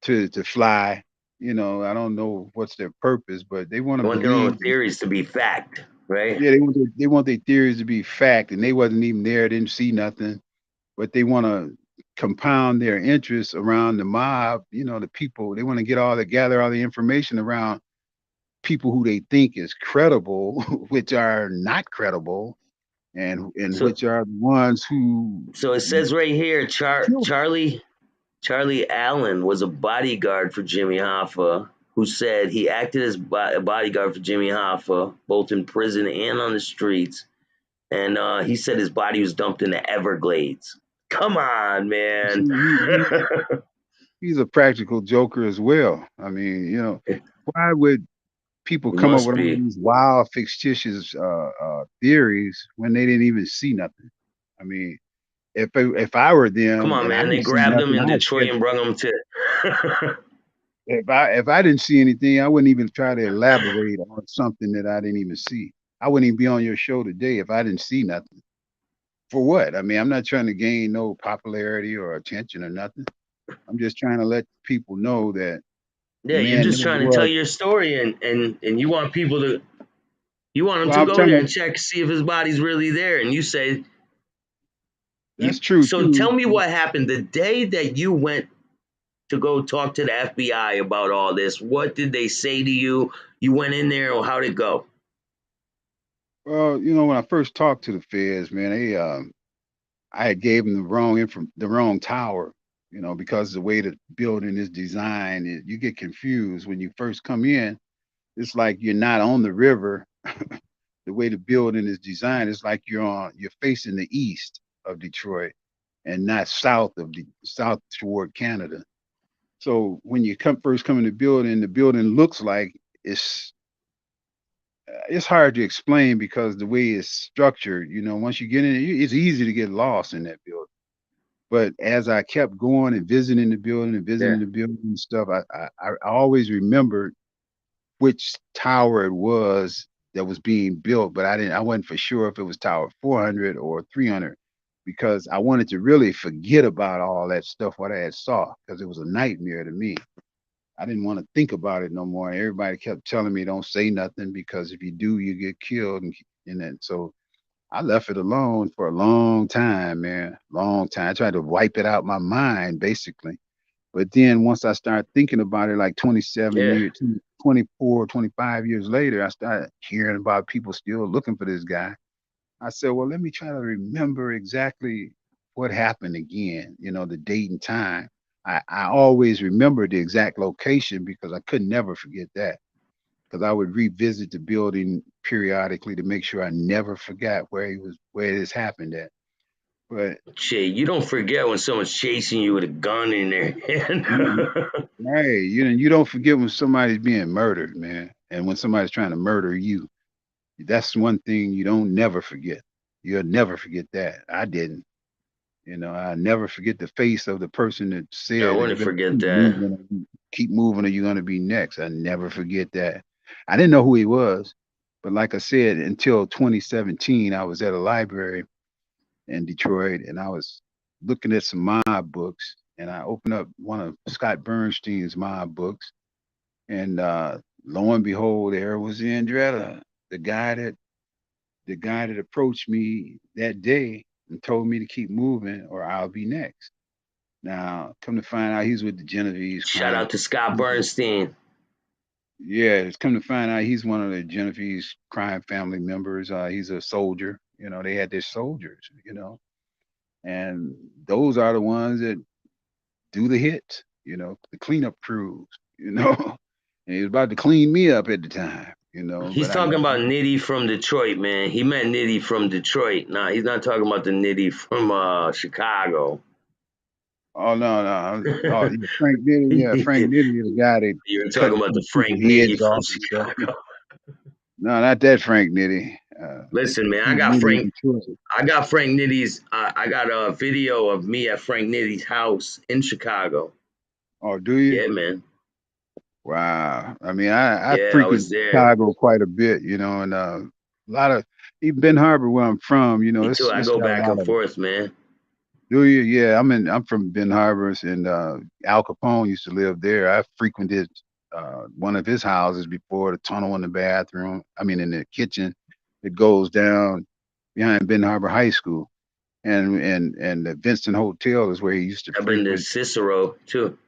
B: to fly. You know, I don't know what's their purpose, but they want to
A: They want their own
B: believe.
A: theories to be fact, right?
B: Yeah, they want their theories to be fact, and they wasn't even there, didn't see nothing, but they want to compound their interests around the mob. You know, the people. They want to gather all the information around people who they think is credible, which are not credible, and
A: So
B: which are the ones who
A: so it says right here,
B: kill them.
A: Charlie Allen was a bodyguard for Jimmy Hoffa, who said he acted as a bodyguard for Jimmy Hoffa, both in prison and on the streets. And he said his body was dumped in the Everglades. Come on, man.
B: See, he's a practical joker as well. I mean, you know, why would people
A: He
B: come up
A: must
B: with all
A: be.
B: these wild, fictitious theories when they didn't even see nothing? I mean, if I were
A: Come
B: them
A: on,
B: and I
A: man. They
B: didn't see
A: grabbed him
B: nothing,
A: in
B: I'd
A: Detroit
B: sketch.
A: and brought him to.
B: If I didn't see anything, I wouldn't even try to elaborate on something that I didn't even see. I wouldn't even be on your show today if I didn't see nothing. For what? I mean, I'm not trying to gain no popularity or attention or nothing. I'm just trying to let people know that the
A: Yeah, you're
B: man
A: just
B: never
A: trying to tell
B: was.
A: your story, and you want people to you want them
B: Well,
A: to
B: I'm
A: go
B: trying
A: there
B: to.
A: and check see if his body's really there. And you say
B: That's
A: you.
B: true
A: So
B: too.
A: tell me what happened the day that you went to go talk to the FBI about all this. What did they say to you? You went in there, or how'd it go?
B: Well, you know, when I first talked to the feds, man, I had gave them the wrong tower. You know, because the way the building is designed, you get confused when you first come in. It's like you're not on the river. The way the building is designed, it's like you're facing the east of Detroit and not south toward Canada. So when you come in the building looks like it's it's hard to explain because the way it's structured, you know, once you get in it, it's easy to get lost in that building. But as I kept going and visiting
A: Yeah.
B: the building and stuff, I always remembered which tower it was that was being built, but I wasn't for sure if it was Tower 400 or 300 because I wanted to really forget about all that stuff what I had saw because it was a nightmare to me. I didn't want to think about it no more. Everybody kept telling me don't say nothing because if you do, you get killed, and then so I left it alone for a long time, man, long time. I tried to wipe it out my mind, basically. But then once I started thinking about it, like 27
A: Yeah.
B: years, 24, 25 years later, I started hearing about people still looking for this guy. I said, well, let me try to remember exactly what happened again, the date and time. I always remember the exact location because I could never forget that. Because I would revisit the building periodically to make sure I never forgot where this happened at. But
A: Shit, you don't forget when someone's chasing you with a gun in their hand.
B: hey, you don't forget when somebody's being murdered, man, and when somebody's trying to murder you. That's one thing you don't never forget. You'll never forget that. I didn't. I never forget the face of the person that
A: I
B: said, "You
A: wouldn't
B: better
A: forget that.
B: keep moving, or you're gonna be next." I never forget that. I didn't know who he was, but like I said, until 2017, I was at a library in Detroit, and I was looking at some mob books, and I opened up one of Scott Bernstein's mob books, and lo and behold, there was Andretta, the guy that approached me that day and told me to keep moving or I'll be next. Now, come to find out, he's with the Genovese
A: Shout
B: crime.
A: out to Scott Bernstein.
B: Yeah, it's come to find out he's one of the Genovese crime family members. He's a soldier. They had their soldiers. And those are the ones that do the hits. The cleanup crews. And he was about to clean me up at the time.
A: He's
B: But I
A: talking
B: got
A: about Nitty from Detroit, man. He meant Nitty from Detroit. Nah, he's not talking about the Nitty from Chicago.
B: Oh no, no. Oh yeah, Frank Nitty. Yeah, Frank Nitty is the guy that
A: You're
B: cut
A: talking about the
B: people's
A: Frank Nitty
B: heads
A: from
B: off and stuff.
A: Chicago.
B: No, not that Frank Nitty.
A: Listen, man,
B: Frank Nitty in Detroit.
A: I got Frank Nitty's. I got a video of me at Frank Nitty's house in Chicago.
B: Oh, do you?
A: Yeah, man.
B: Wow. I mean, I
A: Yeah, I
B: frequent
A: was there.
B: Chicago quite a bit, and a lot of even Ben Harbor, where I'm from.
A: Me too. I
B: It's
A: go
B: got a
A: back
B: lot
A: and
B: of.
A: forth, man.
B: Do you? Yeah, I'm from Ben Harbors, and Al Capone used to live there. I frequented one of his houses before, the tunnel in the bathroom. I mean, in the kitchen, it goes down behind Ben Harbor High School, and the Vincent Hotel is where he used to
A: I've been to
B: frequent.
A: Cicero too.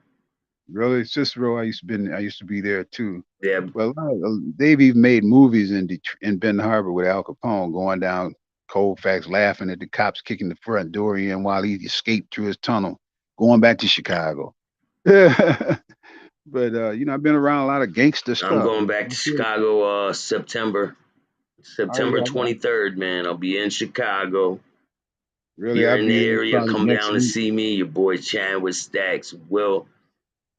B: Really, Cicero, I used to be there too.
A: Yeah,
B: Well, they've even made movies in Ben Harbor with Al Capone going down Colfax, laughing at the cops kicking the front door in while he escaped through his tunnel, going back to Chicago. But I've been around a lot of gangster
A: I'm
B: stuff.
A: going back to Chicago September
B: Oh yeah,
A: September 23rd, man. I'll be in Chicago. If
B: really,
A: you're
B: I'll
A: in the
B: be in
A: area,
B: probably
A: come
B: next
A: down and
B: week.
A: see me. Your boy Chan with Staxx. Will.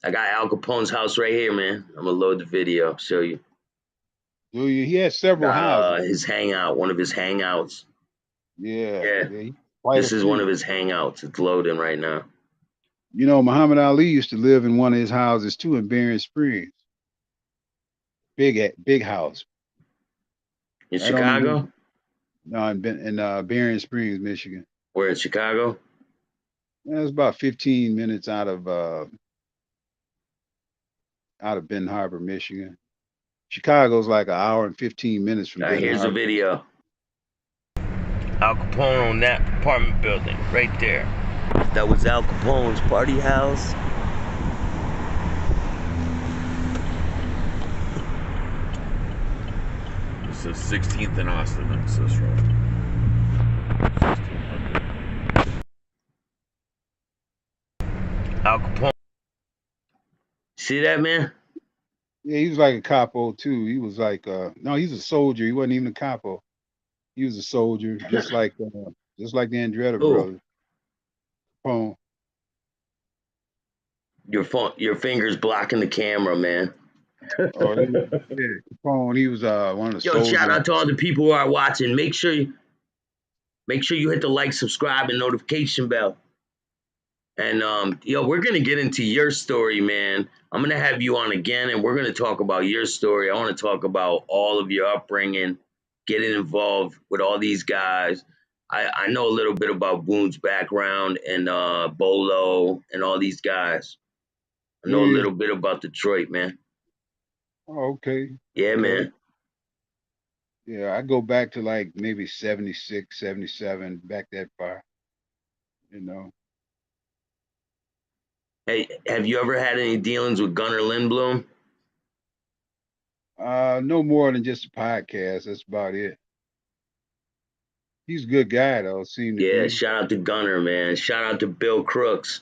A: I got Al Capone's house right here, man. I'm gonna load the video, show you.
B: Do you? He has several
A: Got
B: houses.
A: his hangout, one of his hangouts.
B: Yeah,
A: Yeah,
B: yeah, quite a
A: this is one
B: few.
A: of his hangouts. It's loading right now.
B: Muhammad Ali used to live in one of his houses too in Berrien Springs. Big house,
A: In
B: right on the
A: Chicago?
B: no, in Berrien Springs, Michigan.
A: We're in Chicago.
B: Yeah, it's about 15 minutes out of Ben Harbor, Michigan. Chicago's like an hour and 15 minutes from Ben
A: Here's the
B: Harbor.
A: video. Al Capone on that apartment building, right there. That was Al Capone's party house.
C: This is 16th and Austin on Cicero. 1600.
A: Al Capone. See that, man?
B: Yeah, he was like a capo too. He was like no, he's a soldier. He wasn't even a capo. He was a soldier, just like the Andretta
A: Oh,
B: brothers. Capone.
A: your fingers blocking the camera, man.
B: Oh, yeah, Capone. He was one of the
A: Yo, shout
B: soldiers.
A: out to all the people who are watching. Make sure you hit the like, subscribe, and notification bell. And yo, we're gonna get into your story, man. I'm gonna have you on again, and we're gonna talk about your story. I want to talk about all of your upbringing, getting involved with all these guys. I know a little bit about Boone's background and Bolo and all these guys. I
B: Do
A: know a
B: you?
A: little bit about Detroit, man.
B: Oh, okay.
A: Yeah,
B: Okay.
A: man.
B: Yeah, I go back to like maybe 76, 77, back that far, you know.
A: Hey, have you ever had any dealings with Gunnar Lindblom?
B: No more than just a podcast. That's about it. He's a good guy though, seem to
A: Yeah,
B: be.
A: shout out to Gunnar, man. Shout out to Bill Crooks.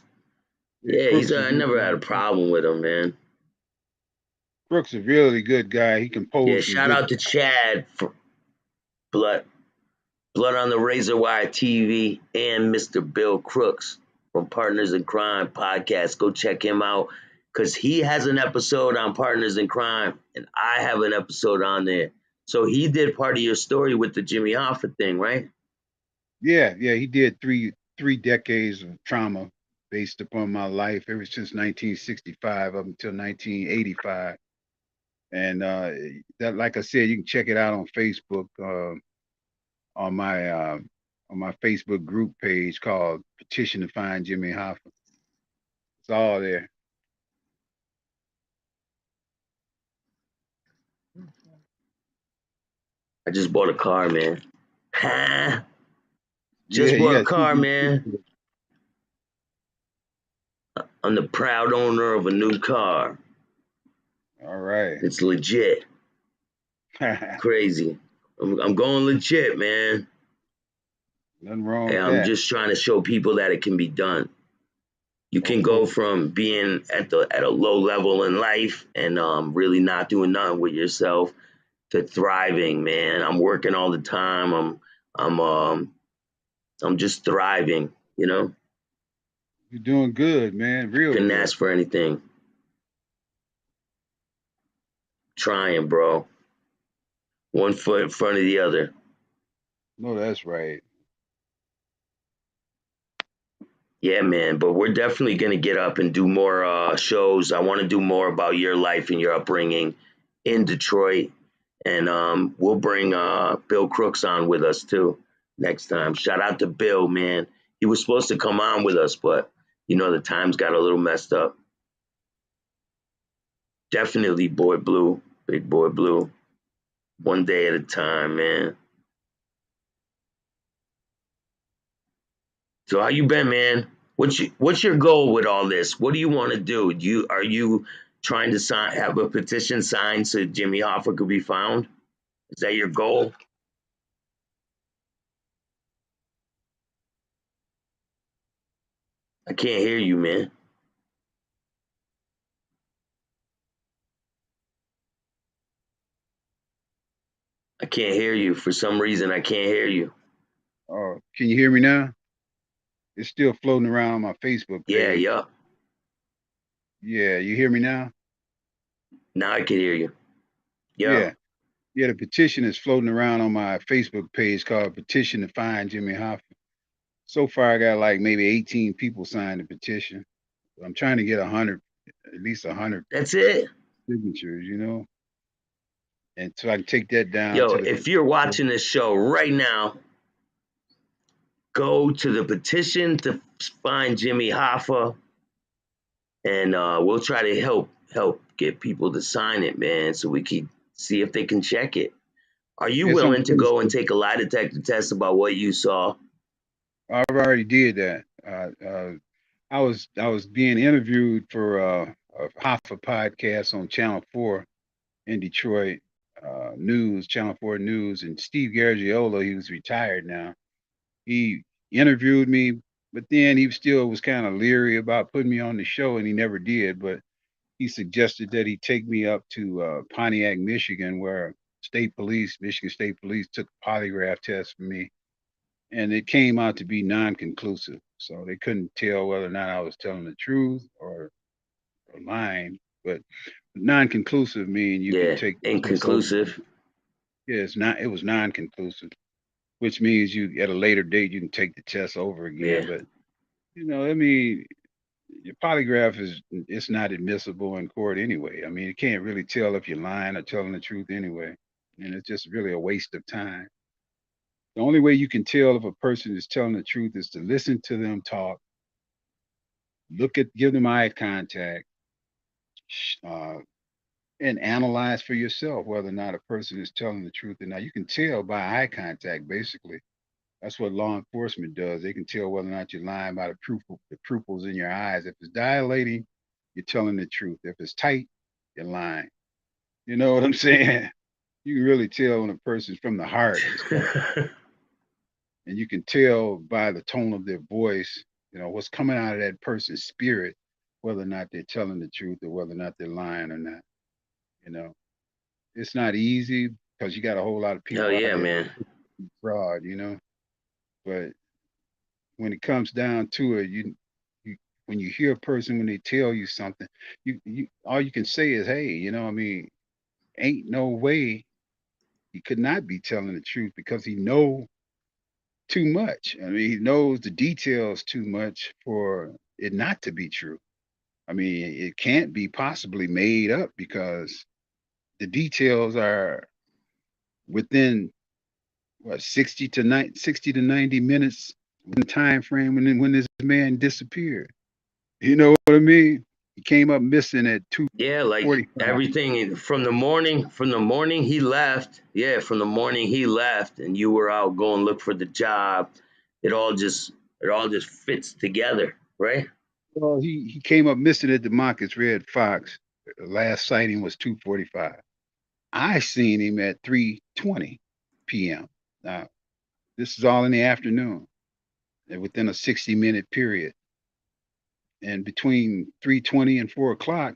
B: Yeah,
A: Yeah,
B: Crooks is
A: I never had a problem with him, man.
B: Crooks a really good guy. He can
A: Yeah,
B: pose some
A: shout
B: good.
A: out to Chad for Blood Blood on the Razor Wire TV and Mr. Bill Crooks from Partners in Crime podcast. Go check him out because he has an episode on Partners in Crime and I have an episode on there. So he did part of your story with the Jimmy Hoffa thing, right?
B: Yeah, yeah. He did three decades of trauma based upon my life ever since 1965 up until 1985. And that, like I said, you can check it out on Facebook, on my uh, on my Facebook group page called Petition to Find Jimmy Hoffa. It's all there.
A: I just bought a car, man. Huh?
B: Yeah,
A: Just bought a
B: yeah.
A: car, man. I'm the proud owner of a new car.
B: All right.
A: It's legit. Crazy. I'm going legit, man.
B: Nothing wrong
A: And
B: with
A: I'm
B: that.
A: just trying to show people that it can be done. You
B: Of
A: can
B: course.
A: go from being at a low level in life and really not doing nothing with yourself to thriving, man. I'm working all the time. I'm just thriving, you know?
B: You're doing good, man. Real
A: Couldn't
B: good.
A: ask for anything. Trying, bro. One foot in front of the other.
B: No, that's right.
A: Yeah, man, but we're definitely gonna get up and do more shows. I want to do more about your life and your upbringing in Detroit, and we'll bring Bill Crooks on with us too next time. Shout out to Bill, man. He was supposed to come on with us, but the times got a little messed up. Definitely, Boy Blue, Big Boy Blue. One day at a time, man. So how you been, man? What's your goal with all this? What do you want to do? Are you trying to have a petition signed so Jimmy Hoffa could be found? Is that your goal? I can't hear you, man. I can't hear you. For some reason, I can't hear you.
B: Oh, can you hear me now? It's still floating around on my Facebook
A: Yeah,
B: page.
A: yeah.
B: Yeah, you hear me now?
A: Now I can hear you. Yeah.
B: Yeah. Yeah, the petition is floating around on my Facebook page called Petition to Find Jimmy Hoffa. So far, I got like maybe 18 people signed the petition. I'm trying to get 100, at least 100
A: That's it.
B: signatures, and so I can take that down
A: Yo,
B: to the.
A: if you're watching this show right now, go to the petition to find Jimmy Hoffa, and we'll try to help get people to sign it, man, so we can see if they can check it. Are you
B: It's on
A: willing to go and
B: Facebook.
A: take a lie detector test about what you saw?
B: I've already did that. I was being interviewed for a Hoffa podcast on Channel 4 in Detroit, News, Channel 4 News, and Steve Garagiola, he was retired now. He interviewed me, but then he still was kind of leery about putting me on the show, and he never did. But he suggested that he take me up to Pontiac, Michigan, where Michigan State Police, took a polygraph test for me, and it came out to be non-conclusive. So they couldn't tell whether or not I was telling the truth or lying. But non-conclusive mean you can
A: Yeah,
B: take the test over.
A: inconclusive.
B: Yeah, it was non-conclusive, which means you at a later date you can take the test over again.
A: Yeah,
B: But I mean, your polygraph it's not admissible in court anyway. I mean, you can't really tell if you're lying or telling the truth anyway, and it's just really a waste of time. The only way you can tell if a person is telling the truth is to listen to them talk, give them eye contact, uh, and analyze for yourself whether or not a person is telling the truth or not. You can tell by eye contact, basically. That's what law enforcement does. They can tell whether or not you're lying by the pupils in your eyes. If it's dilating, you're telling the truth. If it's tight, you're lying. You know what I'm saying? You can really tell when a person's from the heart and stuff. And you can tell by the tone of their voice, what's coming out of that person's spirit, whether or not they're telling the truth or whether or not they're lying or not. You know, it's not easy because you got a whole lot of
A: Oh
B: people out
A: yeah,
B: there
A: man.
B: fraud, but when it comes down to it, you when you hear a person when they tell you something, you all you can say is, hey, I mean, ain't no way he could not be telling the truth because he know too much. I mean, he knows the details too much for it not to be true. I mean, it can't be possibly made up because the details are within what 60 to 90 minutes in time frame when this man disappeared. You know what I mean? He came up missing at
A: Yeah, like
B: 2:45.
A: everything from the morning he left. Yeah, from the morning he left, and you were out going look for the job. It all just fits together, right?
B: Well, he came up missing at the Marcus Red Fox. The last sighting was 2:45. I seen him at 3:20 p.m. Now, this is all in the afternoon, and within a 60-minute period. And between 3:20 and 4 o'clock,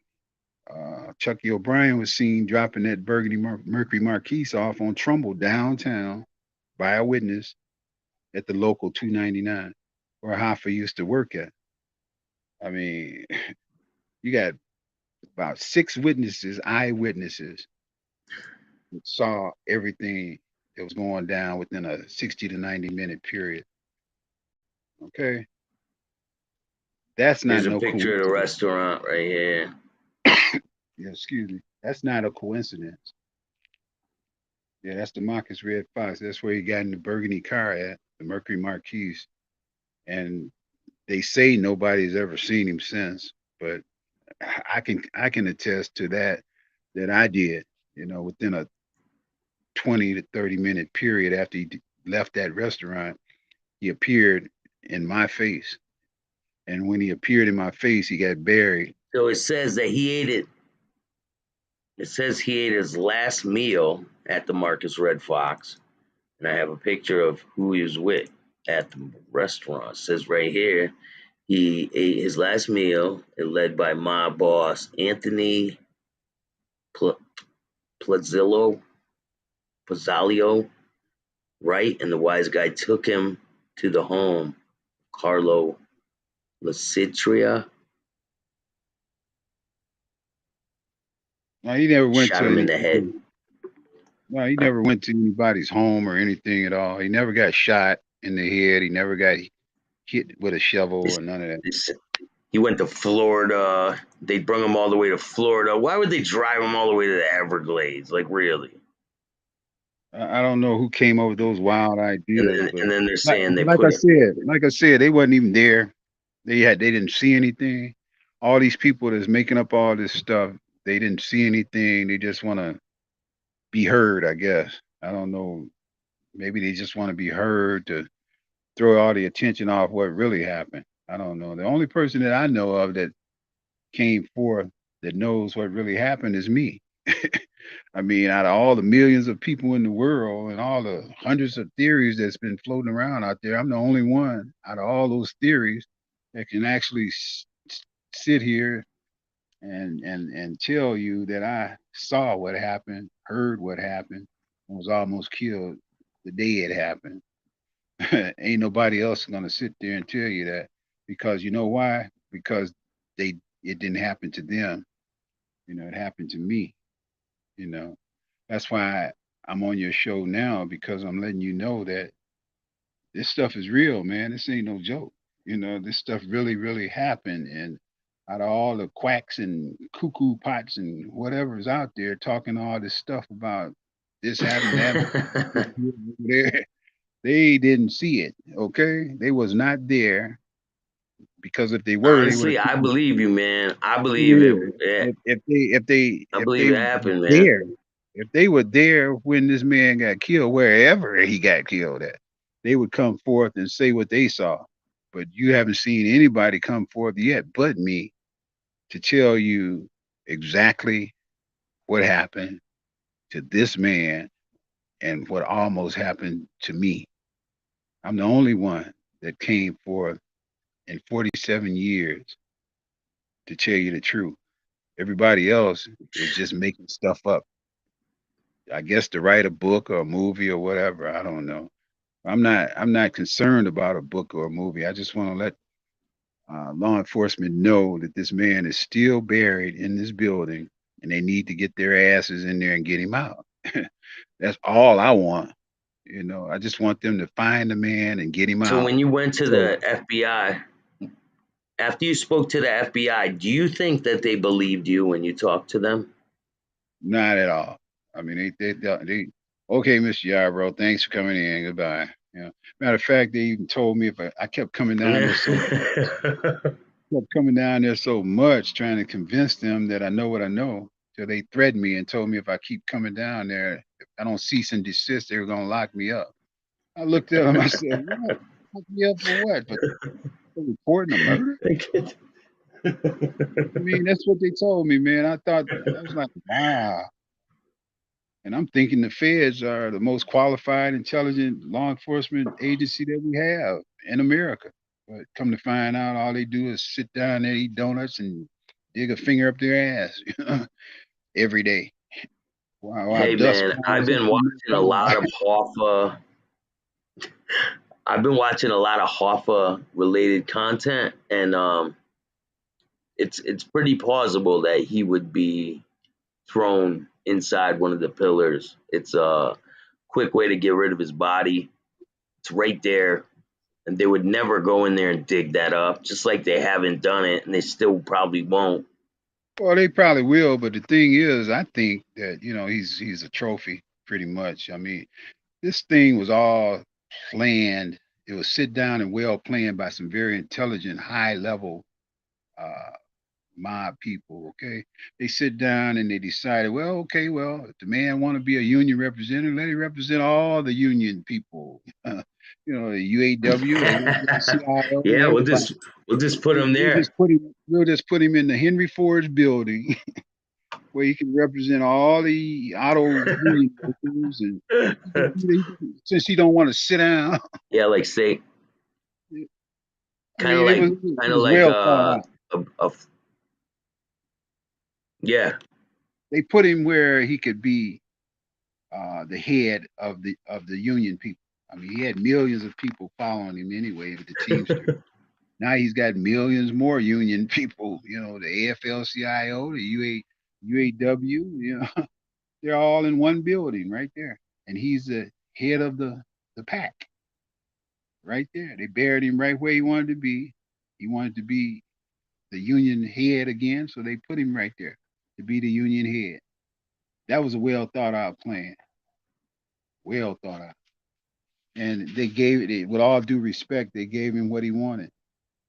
B: Chucky O'Brien was seen dropping that burgundy Mercury Marquise off on Trumbull downtown by a witness at the local 299 where Hoffa used to work at. I mean, you got about 6 eyewitnesses, who saw everything that was going down within a 60 to 90-minute period. Okay. That's not
A: Here's a
B: no
A: picture of the
B: coincidence.
A: restaurant right here.
B: Yeah, excuse me. That's not a coincidence. Yeah, that's the Marcus Red Fox. That's where he got in the burgundy car at, the Mercury Marquise. And they say nobody's ever seen him since, but I can attest to that I did, within a 20 to 30-minute period after he left that restaurant, he appeared in my face. And when he appeared in my face, he got buried.
A: So it says that he ate it. It says he ate his last meal at the Marcus Red Fox, and I have a picture of who he was with at the restaurant. It says right here he ate his last meal, led by mob boss Anthony Pl- Plazzillo, Pozzalio, right? And the wise guy took him to the home, Carlo Lasitria,
B: No, he never went
A: shot
B: to
A: him in the head.
B: no, he never went to anybody's home or anything at all. He never got shot in the head. He never got hit with a shovel or none of that.
A: He went to Florida. They brought him all the way to Florida. Why would they drive him all the way to the Everglades? Like, really?
B: I don't know who came up with those wild
A: And
B: ideas,
A: then,
B: but
A: and then they're
B: like,
A: saying they
B: like
A: put
B: I
A: it.
B: said, they wasn't even there. They didn't see anything. All these people that's making up all this stuff, they didn't see anything. They just want to be heard, I guess. I don't know. Maybe they just want to be heard to throw all the attention off what really happened. I don't know. The only person that I know of that came forth that knows what really happened is me. I mean, out of all the millions of people in the world and all the hundreds of theories that's been floating around out there, I'm the only one out of all those theories that can actually sit here and tell you that I saw what happened, heard what happened, and was almost killed the day it happened. Ain't nobody else gonna sit there and tell you that because you know why? Because it didn't happen to them. It happened to me. You know, that's why I'm on your show now because I'm letting you know that this stuff is real, man. This ain't no joke. This stuff really, really happened. And out of all the quacks and cuckoo pots and whatever's out there talking all this stuff about this happened, that there, they didn't see it. Okay, they was not there because if they were, they would
A: Honestly,
B: have.
A: I believe you, man. I believe it.
B: Yeah.
A: Yeah, I
B: If
A: believe
B: they
A: it
B: were
A: happened, man.
B: there, if they were there when this man got killed, wherever he got killed at, they would come forth and say what they saw. But you haven't seen anybody come forth yet but me to tell you exactly what happened to this man and what almost happened to me. I'm the only one that came forth in 47 years to tell you the truth. Everybody else is just making stuff up. I guess to write a book or a movie or whatever. I don't know. I'm not concerned about a book or a movie. I just want to let law enforcement know that this man is still buried in this building and they need to get their asses in there and get him out. That's all I want. You know, I just want them to find the man and get him
A: So
B: out.
A: when you went to
B: So
A: the FBI, after you spoke to the FBI, do you think that they believed you when you talked to them?
B: not at all. I mean, they okay, Mr. Yarbrough, thanks for coming in. Goodbye. You know, matter of fact, they even told me if I kept coming down there so much, trying to convince them that I know what I know, till they threatened me and told me if I keep coming down there, if I don't cease and desist, they were gonna lock me up. I looked at them. I said, "What? Lock me up for what? For reporting a murder?" I mean, that's what they told me, man. I thought I was like, wow. And I'm thinking the feds are the most qualified, intelligent law enforcement agency that we have in America. But come to find out, all they do is sit down there, eat donuts, and dig a finger up their ass every day. While
A: Hey
B: dust
A: man,
B: flies up in their car.
A: I've been watching a lot of Hoffa related content, and it's pretty plausible that he would be thrown inside one of the pillars. It's a quick way to get rid of his body. It's right there, and they would never go in there and dig that up, just like they haven't done it, and they still probably won't.
B: Well, they probably will, but the thing is, I think that he's a trophy, pretty much. I mean, this thing was all planned. It was sit down and well planned by some very intelligent, high level uh, mob people. Okay, they sit down and they decided, well, okay, well, if the man want to be a union representative, let him represent all the union people. The UAW, the AFL-CIO,
A: Yeah,
B: everybody.
A: we'll just put him
B: We'll
A: there.
B: just put him. We'll just put him in the Henry Ford's building where he can represent all the auto union workers, and since he don't want to sit down,
A: Yeah, like say,
B: I
A: kind of
B: mean,
A: like,
B: it
A: kind of
B: was
A: like,
B: well thought out.
A: a yeah,
B: They put him where he could be the head of the union people. I mean, he had millions of people following him anyway with the Teamsters. Now he's got millions more union people. The AFL-CIO, the UAW. They're all in one building right there, and he's the head of the pack right there. They buried him right where he wanted to be. He wanted to be the union head again, so they put him right there to be the union head. That was a well thought out plan. Well thought out. And they gave it, with all due respect, they gave him what he wanted.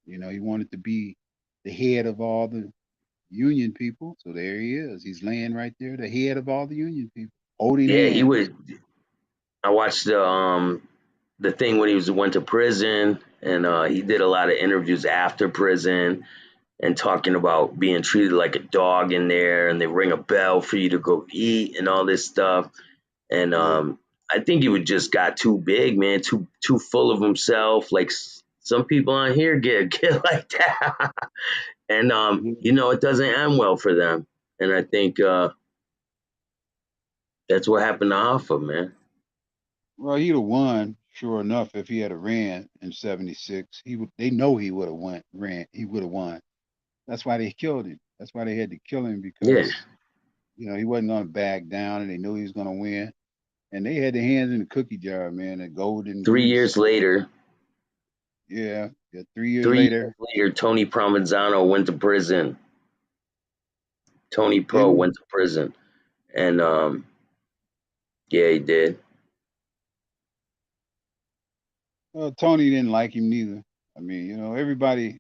B: He wanted to be the head of all the union people. So there he is. He's laying right there, the head of all the union people, holding
A: yeah. He
B: hands.
A: was. I watched the thing when he went to prison, and he did a lot of interviews after prison, and talking about being treated like a dog in there, and they ring a bell for you to go eat and all this stuff. And
B: Yeah.
A: I think he would just got too big, man, too full of himself. Like some people on here get like that, and
B: Mhm.
A: it doesn't end well for them. And I think that's what happened to Hoffa, man.
B: Well, he'd have won, sure enough, if he had a ran in '76. He would. They know he would have ran. He would have won. That's why they killed him. That's why they had to kill him,
A: Yeah,
B: because he wasn't going to back down, and they knew he was going to win. And they had their hands in the cookie jar, man. The golden
A: three
B: goose.
A: years later,
B: Yeah, yeah. 3 years
A: 3 years
B: later,
A: later, Tony Provenzano went to prison. Tony
B: did
A: Pro went to prison, and yeah, he did.
B: well, Tony didn't like him neither. I mean, everybody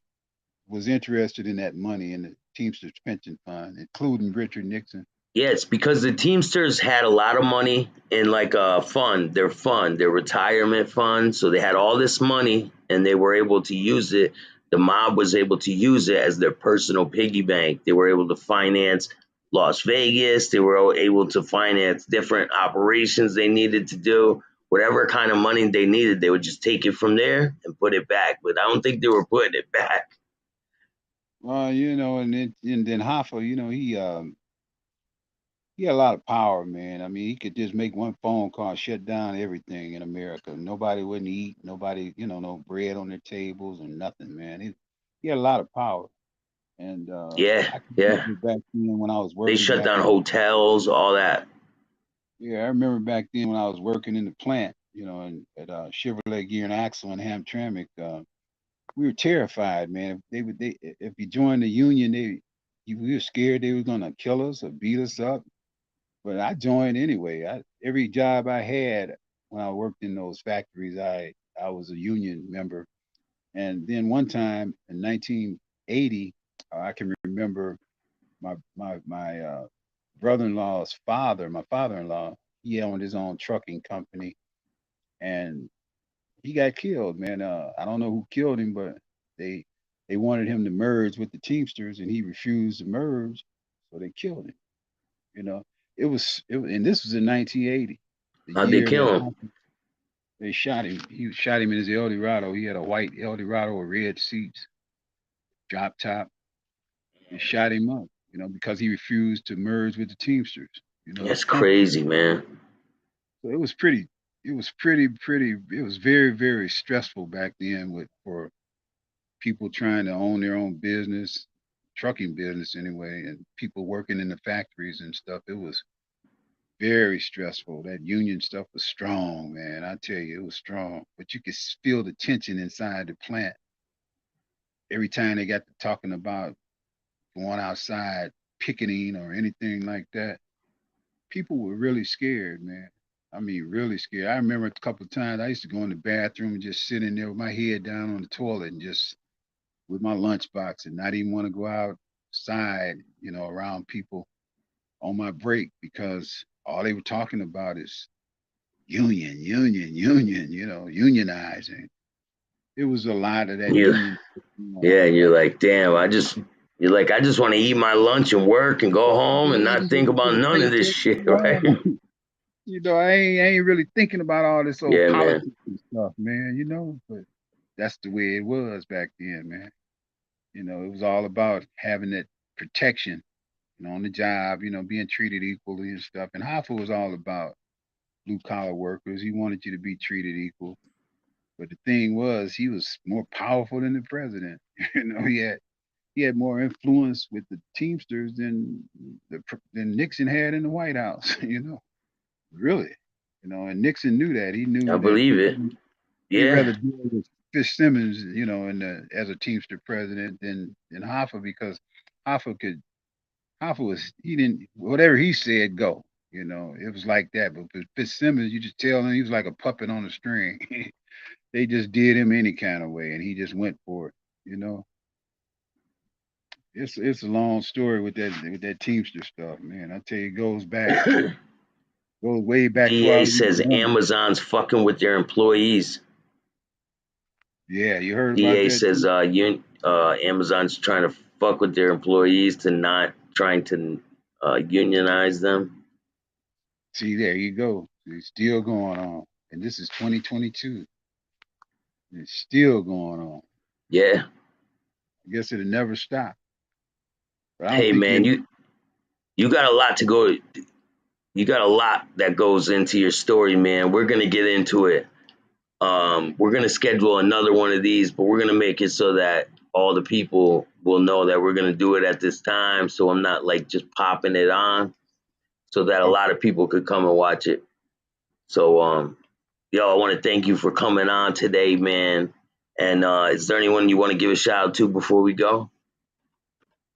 B: was interested in that money in the Teamsters pension fund, including Richard Nixon.
A: Yeah, it's because the Teamsters had a lot of money in like a fund, their retirement fund. So they had all this money and they were able to use it. The mob was able to use it as their personal piggy bank. They were able to finance Las Vegas. They were able to finance different operations they needed to do. Whatever kind of money they needed, they would just take it from there and put it back. But I don't think they were putting it back.
B: Well, and then Hoffa, he had a lot of power, man. I mean, he could just make one phone call, shut down everything in America. Nobody wouldn't eat, nobody, no bread on their tables and nothing, man. He had a lot of power. And
A: Yeah,
B: I can
A: yeah.
B: remember back then when I was
A: They
B: working
A: shut
B: back
A: down
B: in,
A: hotels, all that.
B: yeah, I remember back then when I was working in the plant, and at Chevrolet Gear and Axle in Hamtramck, we were terrified, man. If you joined the union, we were scared they were gonna kill us or beat us up. But I joined anyway. Every job I had when I worked in those factories, I was a union member. And then one time in 1980, I can remember my brother-in-law's father, my father-in-law, he owned his own trucking company, and he got killed, man. I don't know who killed him, but they they wanted him to merge with the Teamsters, and he refused to merge, so they killed him. You know, and this was in 1980, the
A: How'd they
B: year that
A: kill him?
B: they shot him. He shot him in his Eldorado. He had a white Eldorado with red seats, drop top, and shot him up. Because he refused to merge with the Teamsters.
A: That's
B: The company.
A: crazy, man.
B: So it was pretty. It was pretty. It was very, very stressful back then for people trying to own their own business, trucking business anyway, and people working in the factories and stuff. It was very stressful. That union stuff was strong, man. I tell you, it was strong. But you could feel the tension inside the plant every time they got to talking about going outside, picketing or anything like that. People were really scared, man. I mean, really scared. I remember a couple of times I used to go in the bathroom and just sit in there with my head down on the toilet and just with my lunchbox and not even want to go outside, around people on my break because all they were talking about is union, union, union, unionizing. It was a lot of that
A: You,
B: union going
A: yeah,
B: on
A: you're
B: back.
A: like, damn. You're like, I just want to eat my lunch and work and go home and
B: Yeah, I
A: not
B: just
A: think
B: want to
A: about
B: get a
A: none of this
B: paycheck
A: shit,
B: and go
A: right?
B: home. I ain't really thinking about all this old
A: Yeah, man.
B: politics and stuff, man, but that's the way it was back then, man. It was all about having that protection, on the job, being treated equally and stuff. And Hoffa was all about blue collar workers. He wanted you to be treated equal. But the thing was, he was more powerful than the president. He had more influence with the Teamsters than Nixon had in the White House. Really. And Nixon knew that. He
A: I
B: knew that
A: believe it.
B: he'd
A: Yeah.
B: rather deal with Fish Simmons, as a Teamster president than Hoffa because Hoffa could Hoffa was he didn't whatever he said go. It was like that. But with Fitzsimmons, you just tell him he was like a puppet on a string. They just did him any kind of way, and he just went for it. You know, it's a long story with that Teamster stuff, man. I tell you, it goes way back before I
A: DA
B: was even
A: says
B: born.
A: Amazon's fucking with their employees.
B: Yeah, you heard about
A: DA
B: that
A: says
B: too?
A: Amazon's trying to fuck with their employees to not trying to unionize them.
B: See, there you go. It's still going on, and this is 2022. It's still going on.
A: Yeah.
B: I guess it'll never stop. But I don't
A: Hey
B: think
A: man,
B: it.
A: you got a lot to go. You got a lot that goes into your story, man. We're gonna get into it. We're gonna schedule another one of these, but we're gonna make it so that all the people will know that we're gonna do it at this time. So I'm not like just popping it on, so that a lot
B: Okay.
A: of people could come and watch it. So yo, I want to thank you for coming on today, man. And is there anyone you want to give a shout out to before we go?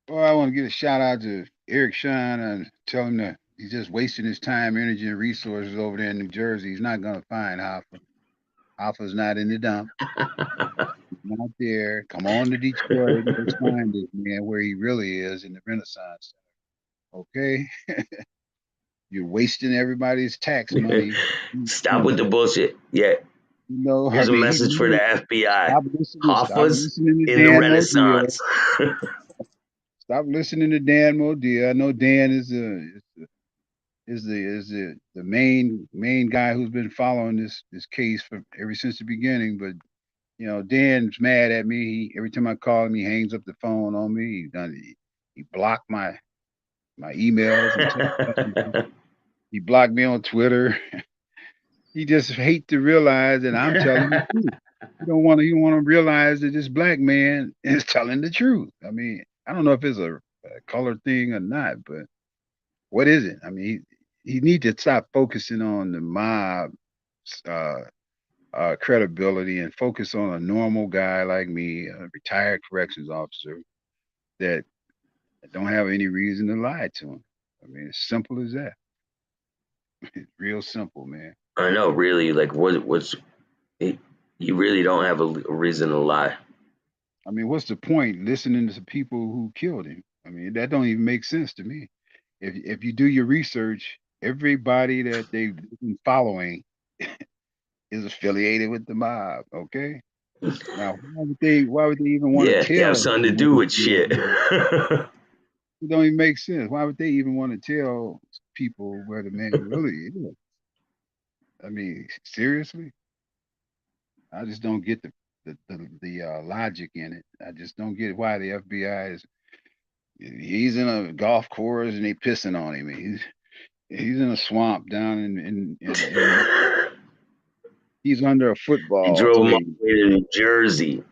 B: Well, I want to give a shout out to Eric Shine and tell him that he's just wasting his time, energy, and resources over there in New Jersey. He's not gonna find Hoffa. Hoffa's not in the dump. He's not there. Come on to Detroit and let's find this man where he really is in the Renaissance Center. Okay, you're wasting everybody's tax money.
A: Stop with the bullshit. Yeah.
B: I
A: Here's a
B: mean,
A: message for the FBI.
B: stop
A: Hoffa's
B: listening to
A: in the
B: Dan Modier.
A: Renaissance.
B: Stop listening to Dan Modier. I know Dan is the main guy who's been following this case for ever since the beginning. But Dan's mad at me. Every time I call him, he hangs up the phone on me. He blocked my emails and text messages. He blocked me on Twitter. He just hate to realize that I'm telling the truth. He don't want to realize that this black man is telling the truth. I mean, I don't know if it's a color thing or not, but what is it? I mean, he need to stop focusing on the mob uh, credibility and focus on a normal guy like me, a retired corrections officer that don't have any reason to lie to him. I mean, it's simple as that. It's real simple, man.
A: I know, really. Like, what's it, you really don't have a reason to lie.
B: I mean, what's the point listening to people who killed him? I mean, that don't even make sense to me. If you do your research, everybody that they've been following is affiliated with the mob. Okay, now why would they even want
A: Yeah,
B: to
A: they have
B: tell?
A: something to do with shit.
B: It don't even make sense. Why would they even want to tell people where the man really is? I mean, seriously, I just don't get the logic in it. I just don't get why the FBI is. He's in a golf course and they pissing on him. He's in a swamp down in he's under a
A: He
B: football
A: drove him all
B: thing.
A: the way to New Jersey.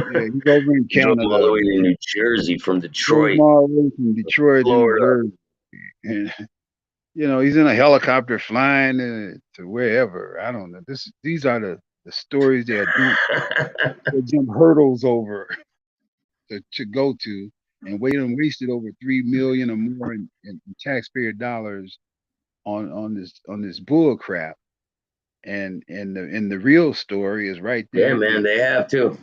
B: Yeah, he's over in
A: He drove him all
B: Canada.
A: the way to New Jersey from
B: Drove him
A: Detroit,
B: all the way from Detroit to New
A: Florida.
B: Jersey. And he's in a helicopter flying to wherever. I don't know. These are the stories they jump hurdles over to go to, and wasted over 3 million or more in taxpayer dollars on this bull crap. And the real story is right
A: Yeah,
B: there.
A: man, they have to.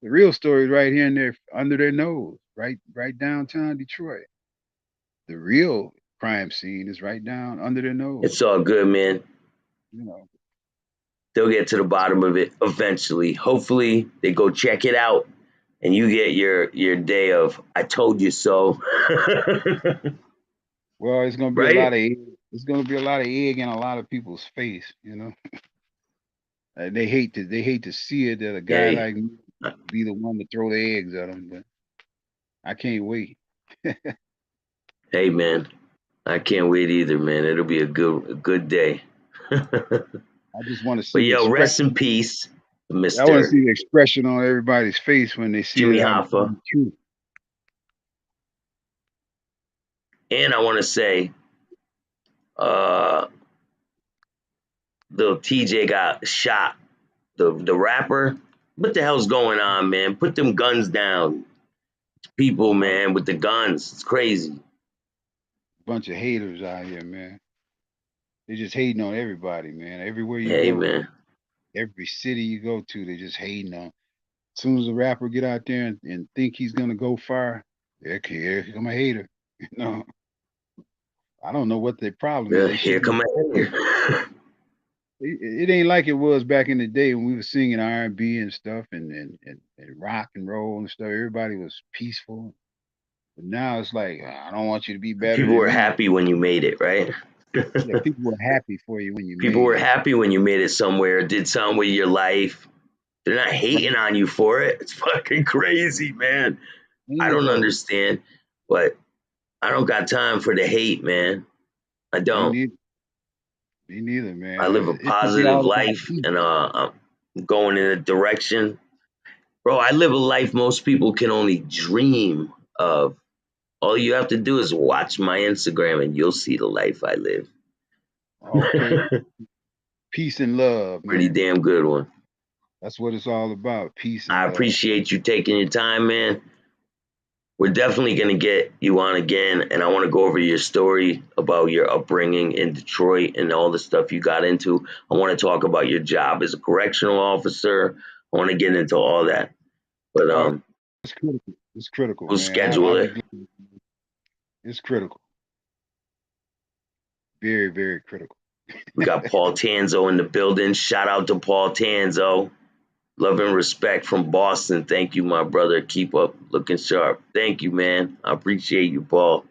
B: The real story is right here in there under their nose, right downtown Detroit. The real crime scene is right down under their nose.
A: It's all good, man.
B: You know,
A: They'll get to the bottom of it eventually. Hopefully, they go check it out, and you get your day of "I told you so."
B: well, it's gonna be a
A: Right?
B: lot of egg. It's gonna be a lot of egg in a lot of people's face. They hate to see it that a guy
A: Hey,
B: like me be the one to throw the eggs at them, but I can't wait.
A: hey, man. I can't wait either, man. It'll be a good day.
B: I just want to
A: But
B: see the
A: yo, rest in
B: expression.
A: peace,
B: I want to
A: Mr.
B: see the expression on everybody's face when they see
A: Jimmy
B: that I'm
A: Hoffa.
B: telling the truth.
A: And I want to say, uh, little TJ got shot. The rapper. What the hell's going on, man? Put them guns down. People, man, with the guns. It's crazy.
B: Bunch of haters out here, man. They just hating on everybody, man. Everywhere you
A: Hey,
B: go,
A: man.
B: every city you go to, they just hating on. As soon as a rapper get out there and think he's gonna go far, here come a hater. You know, I don't know what their problem is.
A: Yeah,
B: They
A: here
B: should be.
A: come a
B: It ain't like it was back in the day when we were singing R&B and stuff and rock and roll and stuff. Everybody was peaceful. But now it's like I don't want you to be better
A: People
B: than
A: were
B: me.
A: happy when you made it, right?
B: Yeah, people were happy for you when you
A: People
B: made
A: were
B: it.
A: happy when you made it somewhere, did something with your life. They're not
B: Right?
A: hating on you for it. It's fucking crazy, man.
B: Ain't
A: I
B: it
A: don't
B: though?
A: understand, but I don't got time for the hate, man. I
B: Me
A: don't.
B: neither. Me neither,
A: I
B: man.
A: live a
B: It should be
A: positive
B: all about
A: life,
B: peace.
A: and I'm going in a direction, bro. I live a life most people can only dream of. All you have to do is watch my Instagram, and you'll see the life I live.
B: Okay. Peace and love,
A: Pretty
B: man.
A: damn good one.
B: That's what it's all about. Peace and
A: I
B: love.
A: appreciate you taking your time, man. We're definitely going to get you on again, and I want to go over your story about your upbringing in Detroit and all the stuff you got into. I want to talk about your job as a correctional officer. I want to get into all that, but
B: Oh, it's critical. It's critical,
A: we'll
B: man.
A: schedule
B: I'll be
A: it.
B: glad. It's critical. Very, very critical.
A: We got Paul Tanzo in the building. Shout out to Paul Tanzo. Love and respect from Boston. Thank you, my brother. Keep up looking sharp. Thank you, man. I appreciate you, Paul.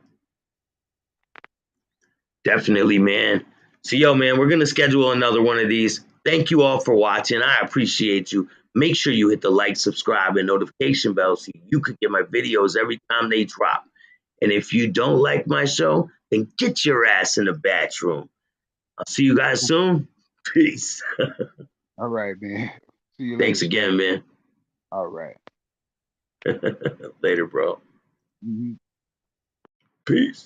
A: Definitely, man. So, yo, man, we're going to schedule another one of these. Thank you all for watching. I appreciate you. Make sure you hit the like, subscribe, and notification bell so you can get my videos every time they drop. And if you don't like my show, then get your ass in the bathroom. I'll see you guys soon. Peace.
B: All right, man. See you later.
A: Thanks again, man.
B: All right.
A: Later, bro.
B: Mm-hmm.
A: Peace.